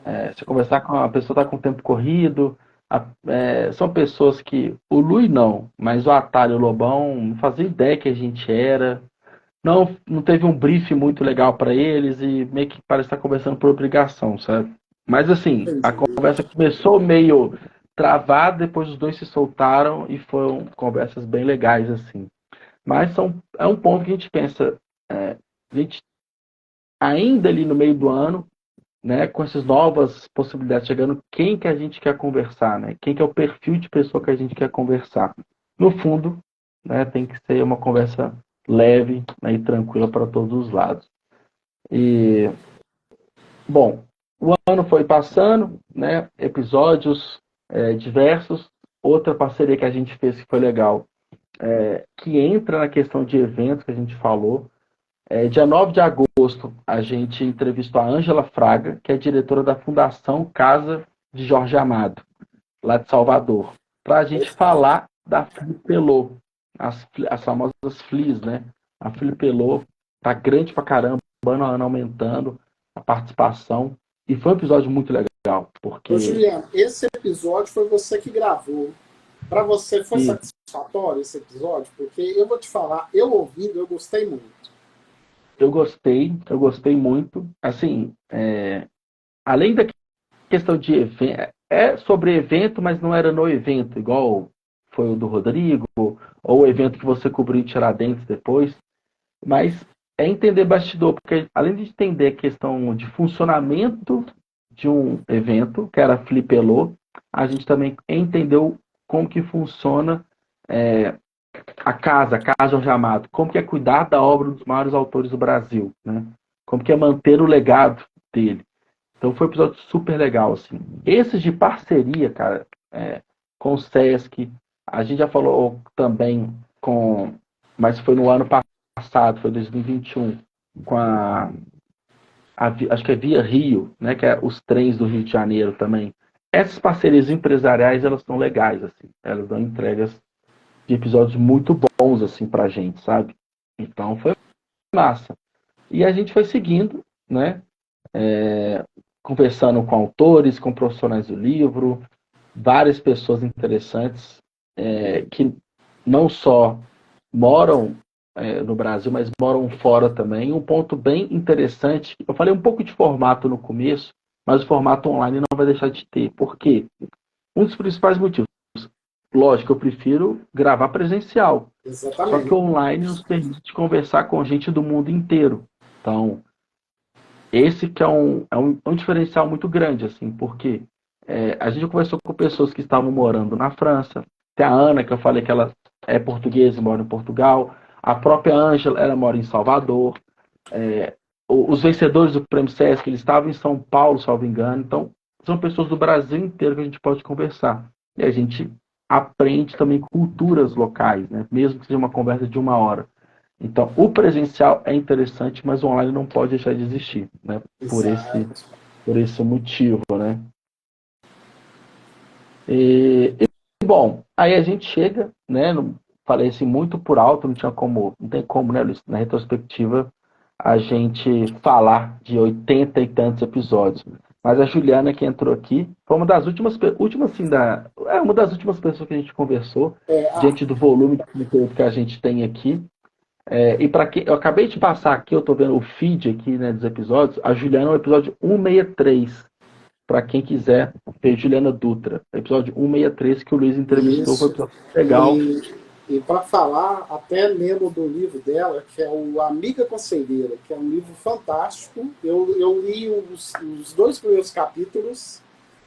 É, Se conversar com a pessoa está com o tempo corrido, são pessoas que, o Lui não, mas o Atalho e o Lobão não fazia ideia que a gente era, não teve um briefing muito legal para eles e meio que parece estar conversando por obrigação, sabe? Mas assim, a entendi. conversa começou meio travada, depois os dois se soltaram e foram conversas bem legais, assim. Mas é um ponto que a gente pensa, a gente ainda ali no meio do ano, né, com essas novas possibilidades chegando, quem que a gente quer conversar, né? Quem que é o perfil de pessoa que a gente quer conversar. No fundo, né, tem que ser uma conversa leve, né, e tranquila para todos os lados. E, bom, o ano foi passando, né, episódios diversos. Outra parceria que a gente fez que foi legal, que entra na questão de eventos que a gente falou. Dia 9 de agosto, a gente entrevistou a Ângela Fraga, que é diretora da Fundação Casa de Jorge Amado, lá de Salvador, para a gente falar da Filipelô, as famosas FLIs, né? A Filipelô tá grande pra caramba, ano a ano aumentando a participação, e foi um episódio muito legal, Ô, porque Juliano, esse episódio foi você que gravou. Para você foi e satisfatório esse episódio? Porque eu vou te falar, eu ouvindo, eu gostei muito. eu gostei muito, assim, além da questão de evento, sobre evento, mas não era no evento, igual foi o do Rodrigo, ou o evento que você cobriu em Tiradentes depois, mas é entender bastidor, porque além de entender a questão de funcionamento de um evento, que era a Flipelô, a gente também entendeu como que funciona a Casa Jorge Amado, como que é cuidar da obra dos maiores autores do Brasil, né? Como que é manter o legado dele. Então foi um episódio super legal, assim. Esses de parceria, cara, com o Sesc. A gente já falou também mas foi no ano passado, foi 2021, com acho que é Via Rio, né, que é os trens do Rio de Janeiro também. Essas parcerias empresariais, elas são legais, assim. Elas dão entregas de episódios muito bons, assim, pra gente, sabe? Então, foi massa. E a gente foi seguindo, né? Conversando com autores, com profissionais do livro, várias pessoas interessantes que não só moram no Brasil, mas moram fora também. Um ponto bem interessante, eu falei um pouco de formato no começo, mas o formato online não vai deixar de ter. Por quê? Um dos principais motivos. Lógico, eu prefiro gravar presencial. Só que Exatamente. online nos permite conversar com gente do mundo inteiro. Então, esse que é um diferencial muito grande, assim, porque a gente conversou com pessoas que estavam morando na França. Tem a Ana, que eu falei que ela é portuguesa e mora em Portugal. A própria Ângela, ela mora em Salvador. Os vencedores do Prêmio Sesc, eles estavam em São Paulo, salvo engano. Então, são pessoas do Brasil inteiro que a gente pode conversar. E a gente aprende também culturas locais, né? Mesmo que seja uma conversa de 1 hora. Então, o presencial é interessante, mas o online não pode deixar de existir, né? Exato. Por esse motivo, né? Bom, aí a gente chega, né? Falei assim muito por alto, não tem como, né, Luiz? Na retrospectiva, a gente falar de 80 e tantos episódios. Mas a Juliana que entrou aqui foi uma das últimas assim, uma das últimas pessoas que a gente conversou, É, diante do volume de conteúdo que a gente tem aqui. E para quem eu acabei de passar aqui, eu tô vendo o feed aqui, né, dos episódios. A Juliana é o episódio 163. Para quem quiser ver Juliana Dutra. Episódio 163 que o Luiz entrevistou, foi um isso. episódio legal. E para falar, até lembro do livro dela, que é o Amiga Conselheira, que é um livro fantástico. Eu li os 2 primeiros capítulos.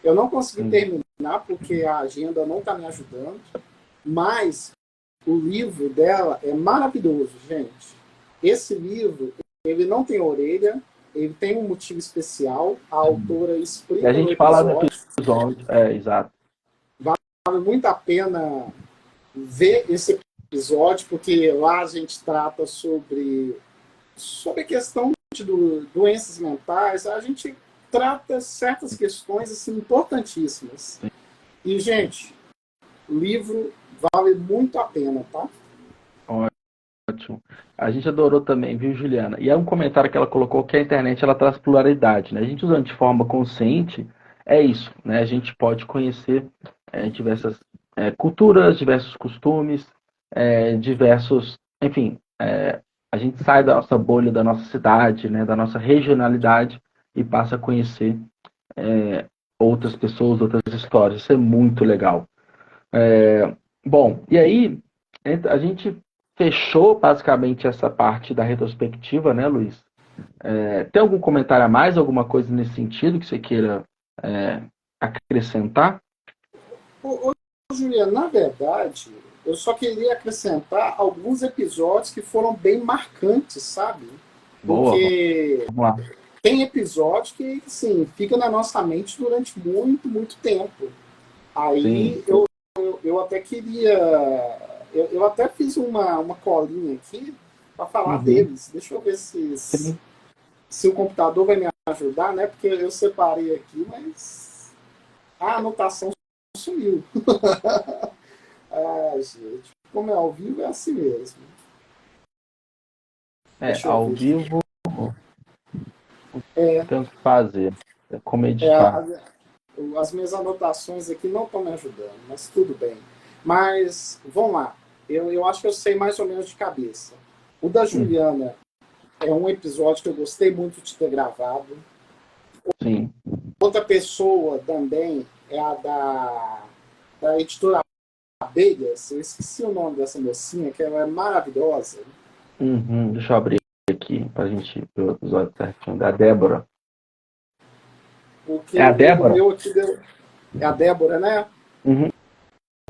Eu não consegui terminar porque a agenda não está me ajudando. Mas o livro dela é maravilhoso, gente. Esse livro, ele não tem orelha, ele tem um motivo especial. A autora E a explica no gente fala no episódio. episódio, exato. Vale muito a pena ver esse episódio, porque lá a gente trata sobre a questão de doenças mentais, a gente trata certas questões assim, importantíssimas. E, gente, o livro vale muito a pena, tá? Ótimo. A gente adorou também, viu, Juliana? E é um comentário que ela colocou que a internet ela traz pluralidade, né? A gente usando de forma consciente, é isso, né? A gente pode conhecer diversas culturas, diversos costumes, enfim, a gente sai da nossa bolha, da nossa cidade, né? Da nossa regionalidade e passa a conhecer outras pessoas, outras histórias. Isso é muito legal. Bom, e aí a gente fechou basicamente essa parte da retrospectiva, né, Luiz? Tem algum comentário a mais, alguma coisa nesse sentido que você queira acrescentar? Ô, Juliana, na verdade, eu só queria acrescentar alguns episódios que foram bem marcantes, sabe? Boa, Porque vamos lá. tem episódio que, sim, fica na nossa mente durante muito, muito tempo. Sim. Aí eu até queria. Eu até fiz uma colinha aqui para falar Uhum. deles. Deixa eu ver Sim. se o computador vai me ajudar, né? Porque eu separei aqui, mas a anotação sumiu. Ah, gente, como é ao vivo, é assim mesmo. Deixa eu Ao ver. vivo, É, tem o que fazer. É como é, editar. as minhas anotações aqui não estão me ajudando, mas tudo bem. Mas, vamos lá. Eu acho que eu sei mais ou menos de cabeça. O da Juliana é um episódio que eu gostei muito de ter gravado. Sim. Outra pessoa também é a da editora Abelhas. Eu esqueci o nome dessa mocinha, que ela é maravilhosa. Uhum. Deixa eu abrir aqui para a gente ver o episódio certinho. Da Débora. Porque É a o Débora? meu aqui é a Débora, né? Uhum.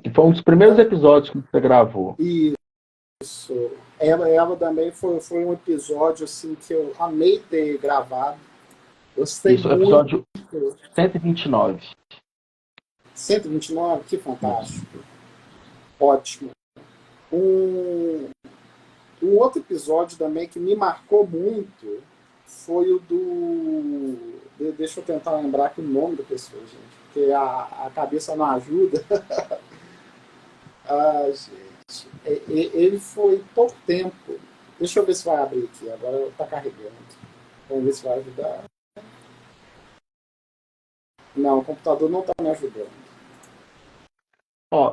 Que foi um dos primeiros episódios que você gravou. Isso. Ela também foi um episódio assim que eu amei ter gravado. Gostei Isso, muito. episódio 129. 129, que fantástico. Ótimo. Um outro episódio também que me marcou muito foi o do... Deixa eu tentar lembrar aqui o nome da pessoa, gente, porque a cabeça não ajuda. Ah, gente. Ele foi pouco tempo. Deixa eu ver se vai abrir aqui. Agora está carregando. Vamos ver se vai ajudar. Não, o computador não está me ajudando. Ó,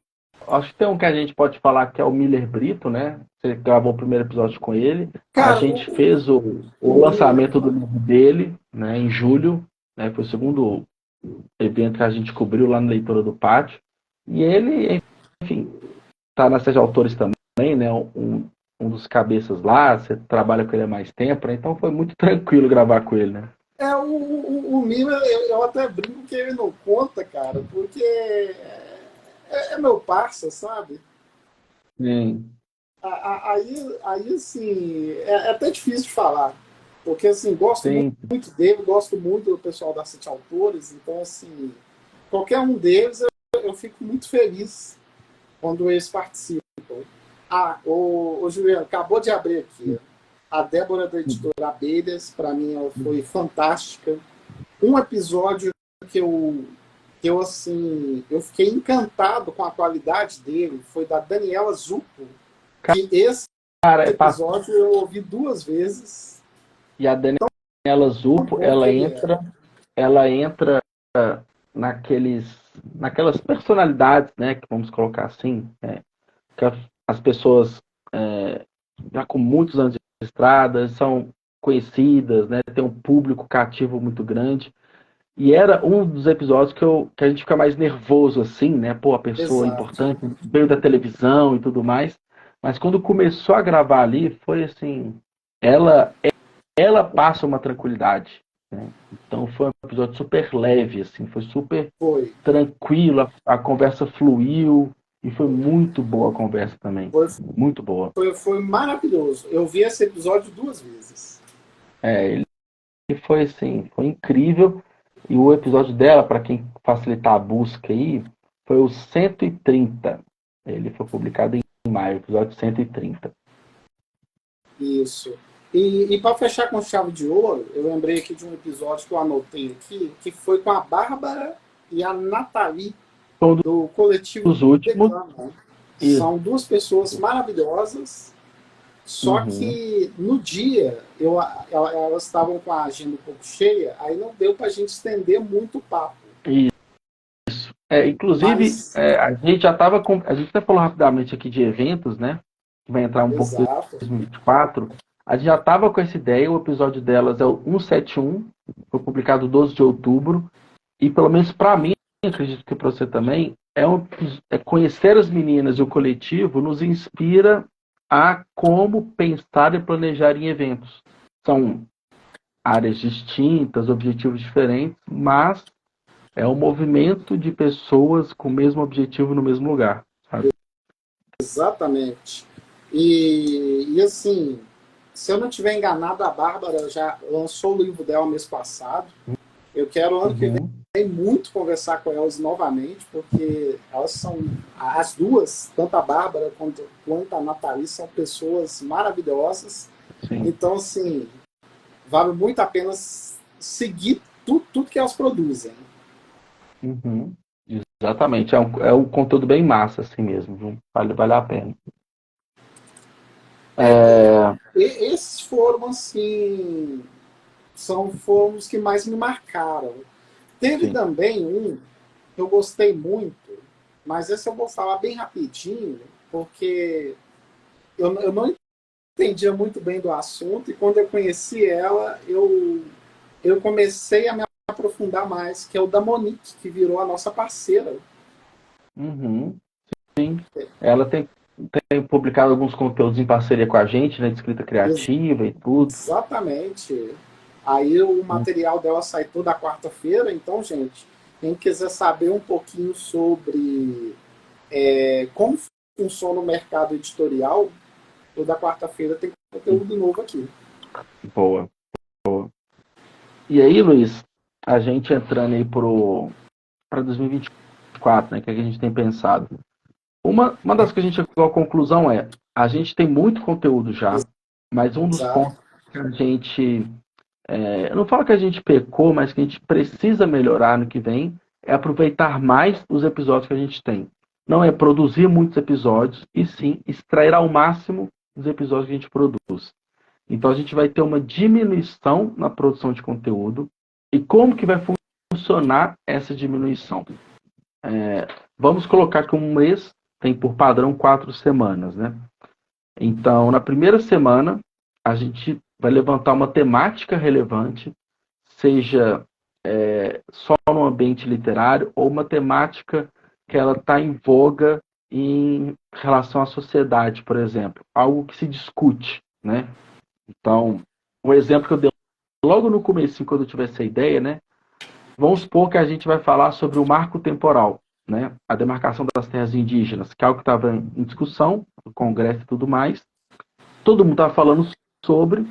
acho que tem um que a gente pode falar que é o Miller Brito, né? Você gravou o primeiro episódio com ele. A Cara, gente fez o lançamento do livro dele, né, em julho, né? Foi o segundo evento que a gente cobriu lá na Leitura do Pátio. E ele, enfim, tá na série de autores também, né? Um dos cabeças lá, você trabalha com ele há mais tempo, né? Então foi muito tranquilo gravar com ele, né? o Miller, eu até brinco que ele não conta, cara, porque é meu parça, sabe? Sim. Aí assim, é até difícil de falar. Porque, assim, gosto Sim. muito dele, gosto muito do pessoal da Sete Autores, então, assim, qualquer um deles eu fico muito feliz quando eles participam. Ah, o Juliano, acabou de abrir aqui. A Débora da editora Abelhas, para mim, ela foi fantástica. Um episódio assim, eu fiquei encantado com a qualidade dele, foi da Daniela Zucco, que esse Cara, episódio eu ouvi 2 vezes. e a Daniela Zupo, Bom que ele ela entra naquelas personalidades, né, que vamos colocar assim, que as pessoas já com muitos anos de estrada, são conhecidas, né, tem um público cativo muito grande. E era um dos episódios que a gente fica mais nervoso, assim, né? Pô, a pessoa Exato. importante, veio da televisão e tudo mais. Mas quando começou a gravar ali, foi assim, ela, ela passa uma tranquilidade, né? Então foi um episódio super leve, assim, foi super Foi. tranquilo, a conversa fluiu e foi muito boa a conversa também. Foi, Muito boa. foi maravilhoso. Eu vi esse episódio 2 vezes. Ele foi assim, foi incrível. E o episódio dela, para quem facilitar a busca aí, foi o 130. Ele foi publicado em maio, episódio 130. Isso. E para fechar com chave de ouro, eu lembrei aqui de um episódio que eu anotei aqui, que foi com a Bárbara e a Nathalie, Foi um do coletivo dos últimos. Declama. Isso. São 2 pessoas maravilhosas, só Uhum. que no dia elas estavam com a agenda um pouco cheia, aí não deu para a gente estender muito o papo. Isso. Inclusive, Mas, a gente já estava com. A gente até falou rapidamente aqui de eventos, né? Que vai entrar um pouco em exato, 2024. A gente já estava com essa ideia, o episódio delas é o 171, foi publicado 12 de outubro. E pelo menos para mim, acredito que para você também, conhecer as meninas e o coletivo nos inspira a como pensar e planejar em eventos. São áreas distintas, objetivos diferentes, mas é um movimento de pessoas com o mesmo objetivo no mesmo lugar, sabe? exatamente. E assim, se eu não estiver enganado, a Bárbara já lançou o livro dela mês passado. Eu quero, ano que Uhum. vem, muito conversar com elas novamente, porque elas são, as duas, tanto a Bárbara quanto a Nathalie, são pessoas maravilhosas. Sim. Então, assim, vale muito a pena seguir tudo que elas produzem. Uhum. Exatamente. É um conteúdo bem massa, assim mesmo, viu? Vale a pena. Esses foram, assim, foram os que mais me marcaram. Teve Sim. também um que eu gostei muito, mas esse eu vou falar bem rapidinho, porque eu não entendia muito bem do assunto, e quando eu conheci ela, eu comecei a me aprofundar mais, que é o da Monique, que virou a nossa parceira. Uhum. Ela tem publicado alguns conteúdos em parceria com a gente, né? De escrita criativa e tudo. Exatamente. Aí o material dela sai toda quarta-feira, então, gente, quem quiser saber um pouquinho sobre como funciona o mercado editorial, toda quarta-feira tem conteúdo novo aqui. Boa. E aí, Luiz, a gente entrando aí para 2024, 2024, né? Que a gente tem pensado. Uma das que a gente chegou à conclusão é, a gente tem muito conteúdo já, mas um dos Exato. pontos que a gente, eu não falo que a gente pecou, mas que a gente precisa melhorar no que vem, é aproveitar mais os episódios que a gente tem. Não é produzir muitos episódios, e sim extrair ao máximo os episódios que a gente produz. Então a gente vai ter uma diminuição na produção de conteúdo. E como que vai funcionar essa diminuição? Vamos colocar que um mês tem por padrão 4 semanas, né? Então, na primeira semana, a gente vai levantar uma temática relevante, seja só no ambiente literário ou uma temática que ela está em voga em relação à sociedade, por exemplo, algo que se discute, né? Então, o exemplo que eu dei logo no começo, quando eu tive essa ideia, né? Vamos supor que a gente vai falar sobre o marco temporal, né? A demarcação das terras indígenas, que é algo que estava em discussão no Congresso e tudo mais. Todo mundo estava falando sobre.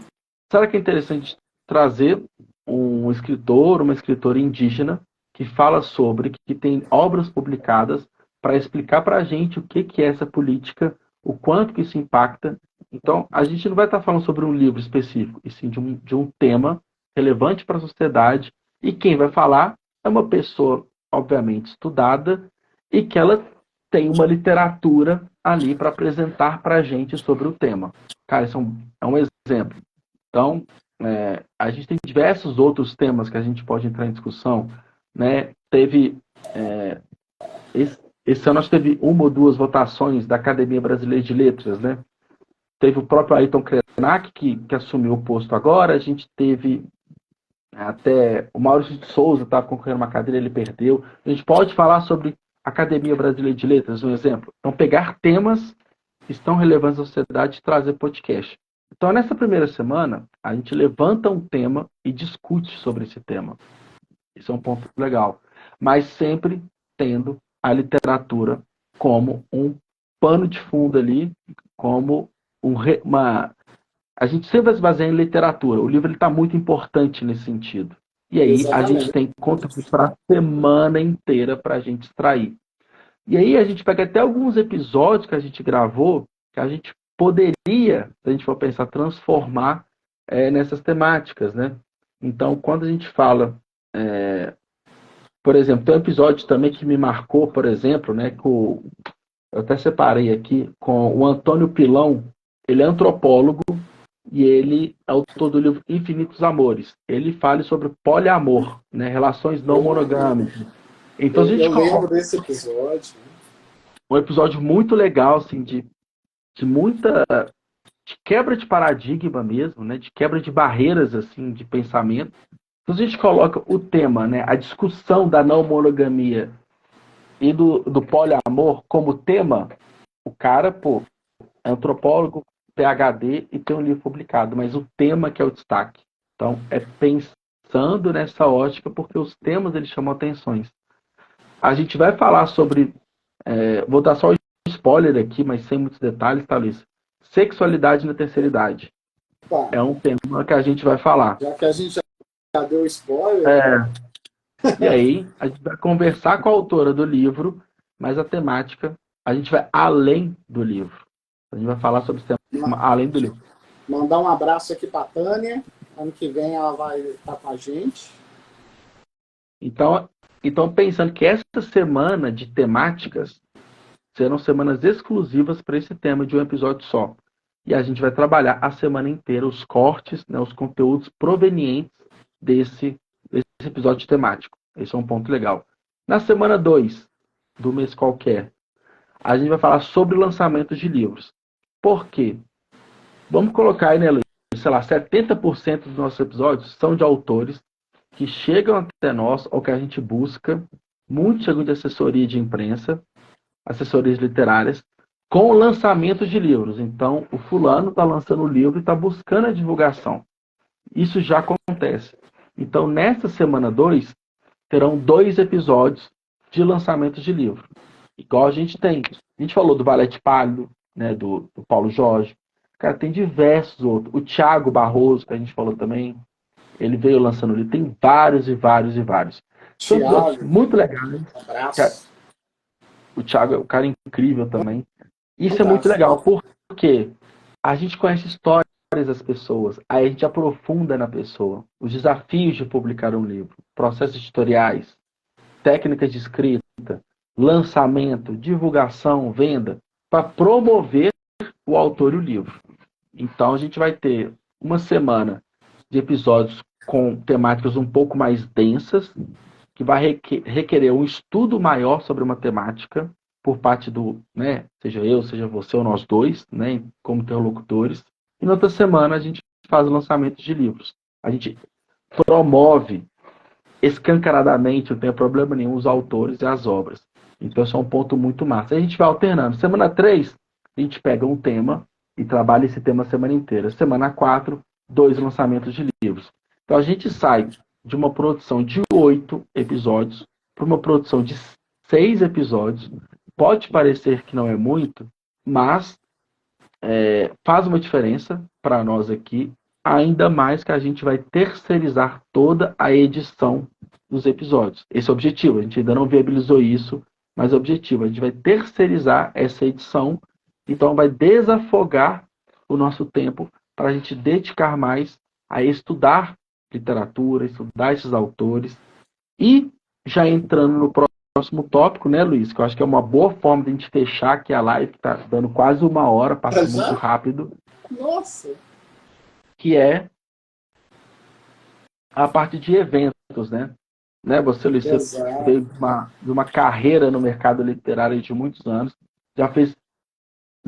Será que é interessante trazer um escritor, uma escritora indígena que fala sobre, que tem obras publicadas para explicar para a gente o que é essa política, o quanto que isso impacta. Então, a gente não vai estar falando sobre um livro específico, e sim de um tema relevante para a sociedade. E quem vai falar é uma pessoa, obviamente, estudada e que ela tem uma literatura ali para apresentar para a gente sobre o tema. Cara, isso é um exemplo. Então, a gente tem diversos outros temas que a gente pode entrar em discussão, né? Teve esse ano nós teve uma ou duas votações da Academia Brasileira de Letras, né? Teve o próprio Ayrton Krenak, que assumiu o posto agora. A gente teve até o Maurício de Souza estava concorrendo uma cadeira, ele perdeu. A gente pode falar sobre a Academia Brasileira de Letras, um exemplo. Então, pegar temas que estão relevantes à sociedade e trazer podcast. Então, nessa primeira semana, a gente levanta um tema e discute sobre esse tema. Isso é um ponto legal. Mas sempre tendo a literatura como um pano de fundo ali, como uma... A gente sempre vai se basear em literatura. O livro está muito importante nesse sentido. E aí Exatamente. a gente tem conteúdo para a semana inteira para a gente extrair. E aí a gente pega até alguns episódios que a gente gravou que a gente poderia, se a gente for pensar, transformar nessas temáticas, né? Então, quando a gente fala, por exemplo, tem um episódio também que me marcou, por exemplo, né? Eu até separei aqui, com o Antônio Pilão. Ele é antropólogo e ele é autor do livro Infinitos Amores. Ele fala sobre poliamor, né? Relações não monogâmicas. Então a gente Eu lembro coloca desse episódio. um episódio muito legal, assim, de muita de quebra de paradigma mesmo, né? De quebra de barreiras assim de pensamento. Então a gente coloca o tema, né? A discussão da não monogamia e do poliamor como tema, o cara, pô, é antropólogo, PhD e tem um livro publicado, mas o tema que é o destaque. Então é pensando nessa ótica porque os temas eles chamam atenções. A gente vai falar sobre, vou dar só um spoiler aqui, mas sem muitos detalhes, tá, Luiz? Sexualidade na terceira idade. Tá. É um tema que a gente vai falar. Já que a gente já deu spoiler. E aí, a gente vai conversar com a autora do livro, mas a temática, a gente vai além do livro. A gente vai falar sobre esse tema além do livro. Mandar um abraço aqui para a Tânia. Ano que vem ela vai estar com a gente. Então, pensando que essa semana de temáticas serão semanas exclusivas para esse tema de um episódio só. E a gente vai trabalhar a semana inteira os cortes, né, os conteúdos provenientes desse episódio temático. Esse é um ponto legal. Na semana 2 do mês qualquer, a gente vai falar sobre lançamentos de livros. Por quê? Vamos colocar aí, né, Luiz? Sei lá, 70% dos nossos episódios são de autores que chegam até nós, ou que a gente busca, muito chegam de assessoria de imprensa, assessorias literárias, com o lançamento de livros. Então, o fulano está lançando o livro e está buscando a divulgação. Isso já acontece. Então, nesta semana 2, terão 2 episódios de lançamento de livro. Igual a gente tem. A gente falou do Valete Pálido, né, do Paulo Jorge. Cara, tem diversos outros. O Thiago Barroso, que a gente falou também, ele veio lançando livro. Tem vários e vários e vários. São episódios Thiago, muito legais. um abraço. O Thiago é um cara incrível também. Isso é muito Fantástico. legal, porque a gente conhece histórias das pessoas, aí a gente aprofunda na pessoa. Os desafios de publicar um livro, processos editoriais, técnicas de escrita, lançamento, divulgação, venda, para promover o autor e o livro. Então a gente vai ter uma semana de episódios com temáticas um pouco mais densas, que vai requerer um estudo maior sobre uma temática por parte do, né, seja eu, seja você ou nós dois, né, como interlocutores. E na outra semana a gente faz o lançamento de livros. A gente promove escancaradamente, não tem problema nenhum, os autores e as obras. Então, isso é um ponto muito massa. A gente vai alternando. Semana 3 a gente pega um tema e trabalha esse tema a semana inteira. Semana 4 2 lançamentos de livros. Então, a gente sai de uma produção de 8 episódios para uma produção de 6 episódios. Pode parecer que não é muito, mas faz uma diferença para nós aqui, ainda mais que a gente vai terceirizar toda a edição dos episódios. Esse é o objetivo, a gente ainda não viabilizou isso, mas é o objetivo, a gente vai terceirizar essa edição, então vai desafogar o nosso tempo para a gente dedicar mais a estudar literatura, estudar esses autores, e já entrando no próximo tópico, né, Luiz? Que eu acho que é uma boa forma de a gente fechar aqui a live, que está dando quase uma hora, passa muito rápido. Nossa! Que é a parte de eventos, né? Você, Luiz, você veio de uma carreira no mercado literário de muitos anos, já fez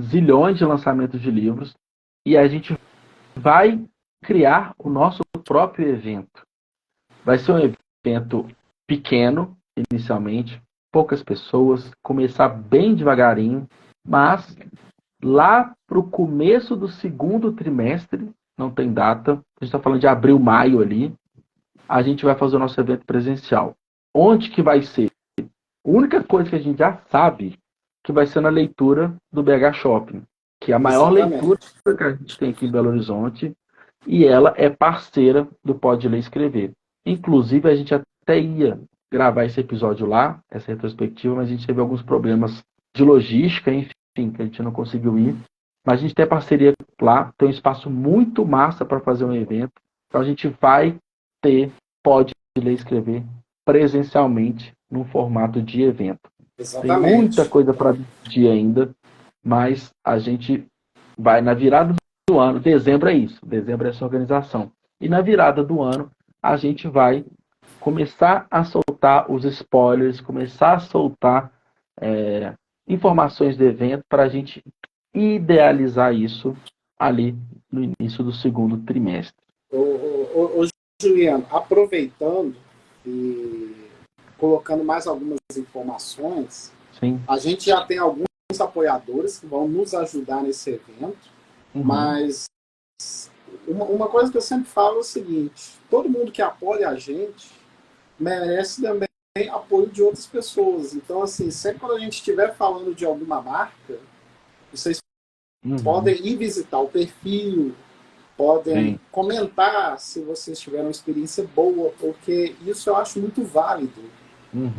zilhões de lançamentos de livros, e a gente vai criar o nosso próprio evento. Vai ser um evento pequeno, inicialmente, poucas pessoas, começar bem devagarinho, mas lá para o começo do segundo trimestre, não tem data, a gente está falando de abril, maio ali, a gente vai fazer o nosso evento presencial. Onde que vai ser? A única coisa que a gente já sabe que vai ser na leitura do BH Shopping, que é a maior leitura que a gente tem aqui em Belo Horizonte, e ela é parceira do Pode Ler e Escrever. Inclusive, a gente até ia gravar esse episódio lá, essa retrospectiva, mas a gente teve alguns problemas de logística, enfim, que a gente não conseguiu ir. Mas a gente tem parceria lá, tem um espaço muito massa para fazer um evento. Então a gente vai ter Pode Ler e Escrever presencialmente num formato de evento. Exatamente. Tem muita coisa para decidir ainda, mas a gente vai na virada do ano, dezembro é isso, dezembro é essa organização. E na virada do ano, a gente vai começar a soltar os spoilers, começar a soltar informações do evento para a gente idealizar isso ali no início do segundo trimestre. Ô, Juliano, aproveitando e colocando mais algumas informações, Sim. A gente já tem alguns apoiadores que vão nos ajudar nesse evento, mas uma coisa que eu sempre falo é o seguinte: todo mundo que apoia a gente merece também apoio de outras pessoas. Então, assim, sempre quando a gente estiver falando de alguma marca, vocês podem ir visitar o perfil, podem comentar se vocês tiveram uma experiência boa, porque isso eu acho muito válido.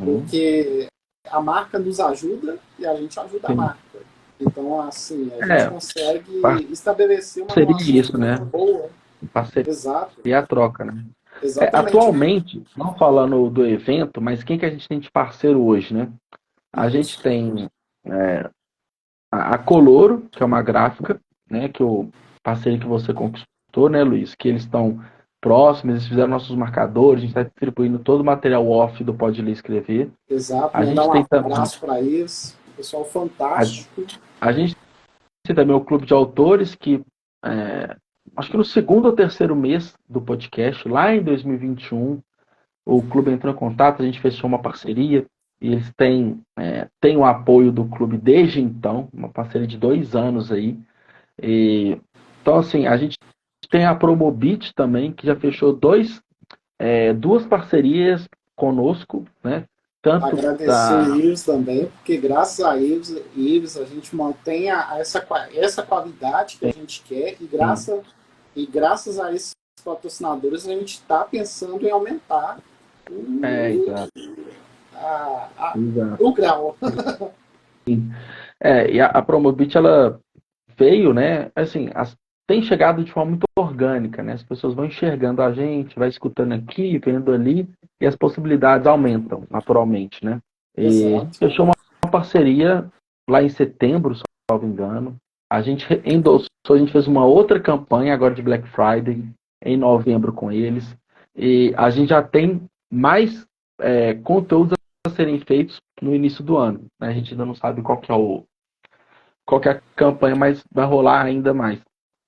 Porque a marca nos ajuda e a gente ajuda a marca. Então, assim, a gente consegue estabelecer uma relação boa. Parceria. Exato. E a troca, né? Exatamente. Atualmente, não falando do evento, mas quem que a gente tem de parceiro hoje, né? A gente tem a Coloro, que é uma gráfica, né? Que o parceiro que você conquistou, né, Luiz? Que eles estão próximos, eles fizeram nossos marcadores, a gente está distribuindo todo o material off do Pode Ler e Escrever. Exato, a gente tem um abraço para eles, pessoal fantástico. A gente tem também o Clube de Autores, que acho que no segundo ou terceiro mês do podcast, lá em 2021, o clube entrou em contato, a gente fechou uma parceria, e eles têm o apoio do clube desde então, uma parceria de 2 anos aí. Então, assim, a gente tem a Promobit também, que já fechou duas parcerias conosco, né? Tanto agradecer o Ives também, porque graças a Ives a gente mantém essa qualidade que a gente quer, e graças a esses patrocinadores a gente está pensando em aumentar o grau. E a Promobit, ela veio, né, assim, tem chegado de forma muito orgânica, né? As pessoas vão enxergando a gente, vai escutando aqui, vendo ali, e as possibilidades aumentam, naturalmente, né? E a gente Exato. fechou uma parceria lá em setembro, se não me engano. A gente endossou, a gente fez uma outra campanha agora de Black Friday, em novembro com eles. E a gente já tem mais conteúdos a serem feitos no início do ano, né? A gente ainda não sabe qual que é a campanha, mas vai rolar ainda mais.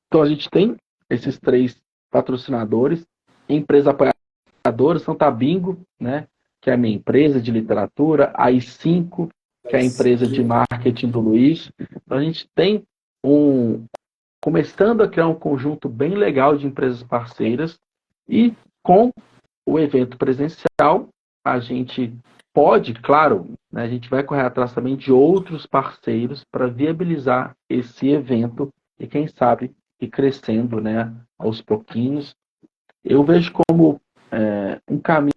Então a gente tem esses 3 patrocinadores, empresa apoiadora, Santa Bingo, né, que é a minha empresa de literatura, a I5, que é a empresa de marketing do Luiz. Então a gente tem começando a criar um conjunto bem legal de empresas parceiras e com o evento presencial, a gente pode, claro, né, a gente vai correr atrás também de outros parceiros para viabilizar esse evento e, quem sabe, ir crescendo, né, aos pouquinhos. Eu vejo como um caminho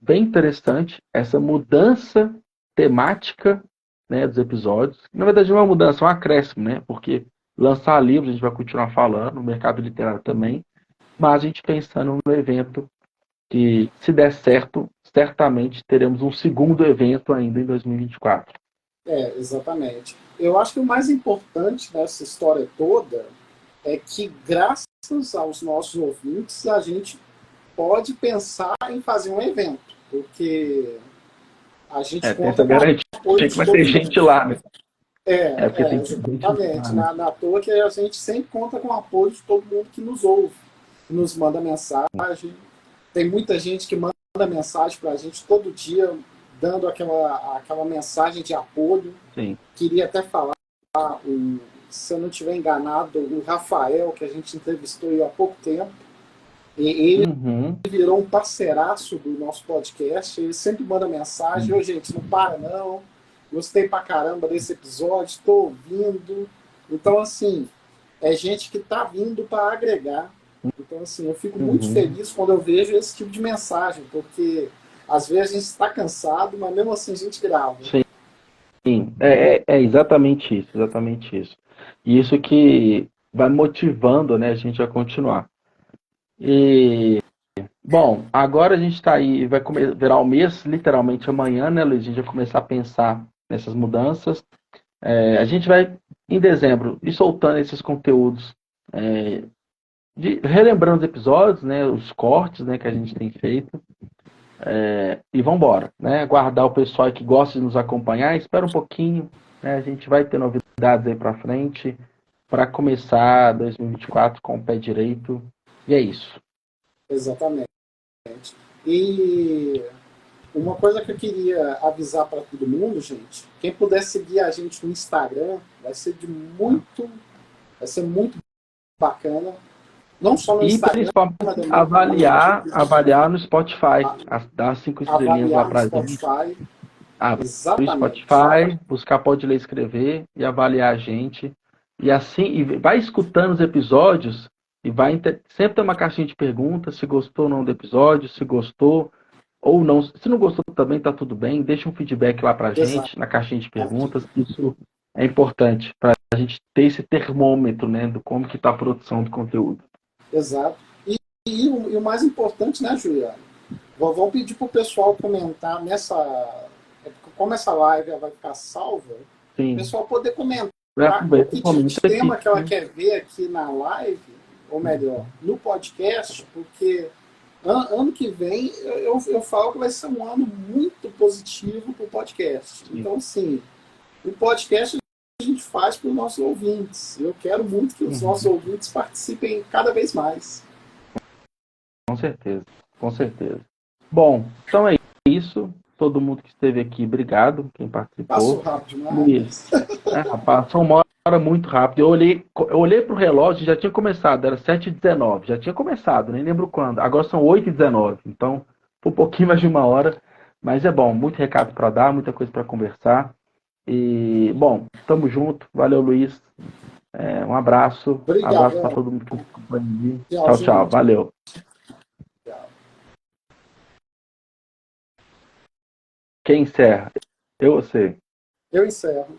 bem interessante essa mudança temática, né, dos episódios. Na verdade, não é uma mudança, é um acréscimo, né, porque lançar livros a gente vai continuar falando, no mercado literário também, mas a gente pensando no evento que, se der certo, certamente teremos um segundo evento ainda em 2024. Exatamente. Eu acho que o mais importante nessa história toda é que, graças aos nossos ouvintes, a gente pode pensar em fazer um evento, porque a gente Tem conta essa com o garantia apoio que de vai ter todo gente mundo. lá, né? Porque tem gente lá, Exatamente. né? Na toa que a gente sempre conta com o apoio de todo mundo que nos ouve, que nos manda mensagem. Tem muita gente que manda mensagem para a gente todo dia, dando aquela mensagem de apoio. Sim. Queria até falar, se eu não estiver enganado, o Rafael, que a gente entrevistou há pouco tempo, e ele virou um parceiraço do nosso podcast. Ele sempre manda mensagem: ô, gente, não para não, gostei pra caramba desse episódio, estou ouvindo. Então, assim, é gente que está vindo para agregar. Então, assim, eu fico muito feliz quando eu vejo esse tipo de mensagem, porque às vezes a gente está cansado, mas mesmo assim a gente grava. Sim, é exatamente isso, exatamente isso. E isso que vai motivando, né, a gente a continuar. E, bom, agora a gente está aí, vai virar o mês, literalmente amanhã, né, Luiz? A gente vai começar a pensar nessas mudanças. A gente vai, em dezembro, ir soltando esses conteúdos, relembrando os episódios, né, os cortes, né, que a gente tem feito. E vamos embora, né? Guardar o pessoal que gosta de nos acompanhar. Espera um pouquinho, né? A gente vai ter novidades aí para frente para começar 2024 com o pé direito. E é isso. Exatamente. E uma coisa que eu queria avisar para todo mundo, gente, quem puder seguir a gente no Instagram, vai ser muito bacana. Não só no E Instagram, principalmente mas também avaliar no Spotify, dar 5 estrelinhas lá avaliar no para gente. Spotify. Abrir o Exatamente. Spotify, buscar Pode Ler e Escrever e avaliar a gente. E assim, e vai escutando os episódios e sempre ter uma caixinha de perguntas, se gostou ou não do episódio, se gostou ou não. Se não gostou também, tá tudo bem. Deixa um feedback lá pra Exato. gente, na caixinha de perguntas. Isso é importante para a gente ter esse termômetro, né, do como que tá a produção do conteúdo. Exato. E o mais importante, né, Juliano? Vamos pedir para o pessoal comentar como essa live vai ficar salva, o Sim. pessoal poder comentar Aproveita que e tipo de comenta aqui. tema que ela quer ver aqui na live, ou melhor, no podcast, porque ano que vem eu falo que vai ser um ano muito positivo para o podcast. Sim. Então, assim, o podcast a gente faz para os nossos ouvintes. Eu quero muito que os nossos ouvintes participem cada vez mais. Com certeza, com certeza. Bom, então é isso. Todo mundo que esteve aqui, obrigado. Quem Passou participou. rápido Luiz, demais. passou uma hora muito rápido. Eu olhei para o relógio e já tinha começado, era 7h19. Já tinha começado, nem lembro quando. Agora são 8h19. Então, foi um pouquinho mais de uma hora. Mas é bom, muito recado para dar, muita coisa para conversar. E, bom, tamo junto. Valeu, Luiz. Um abraço. Abraço para Obrigadão. todo mundo que acompanha. Tchau, Tchau, tchau. gente. Valeu. Tchau. Quem encerra? Eu ou você? Eu encerro.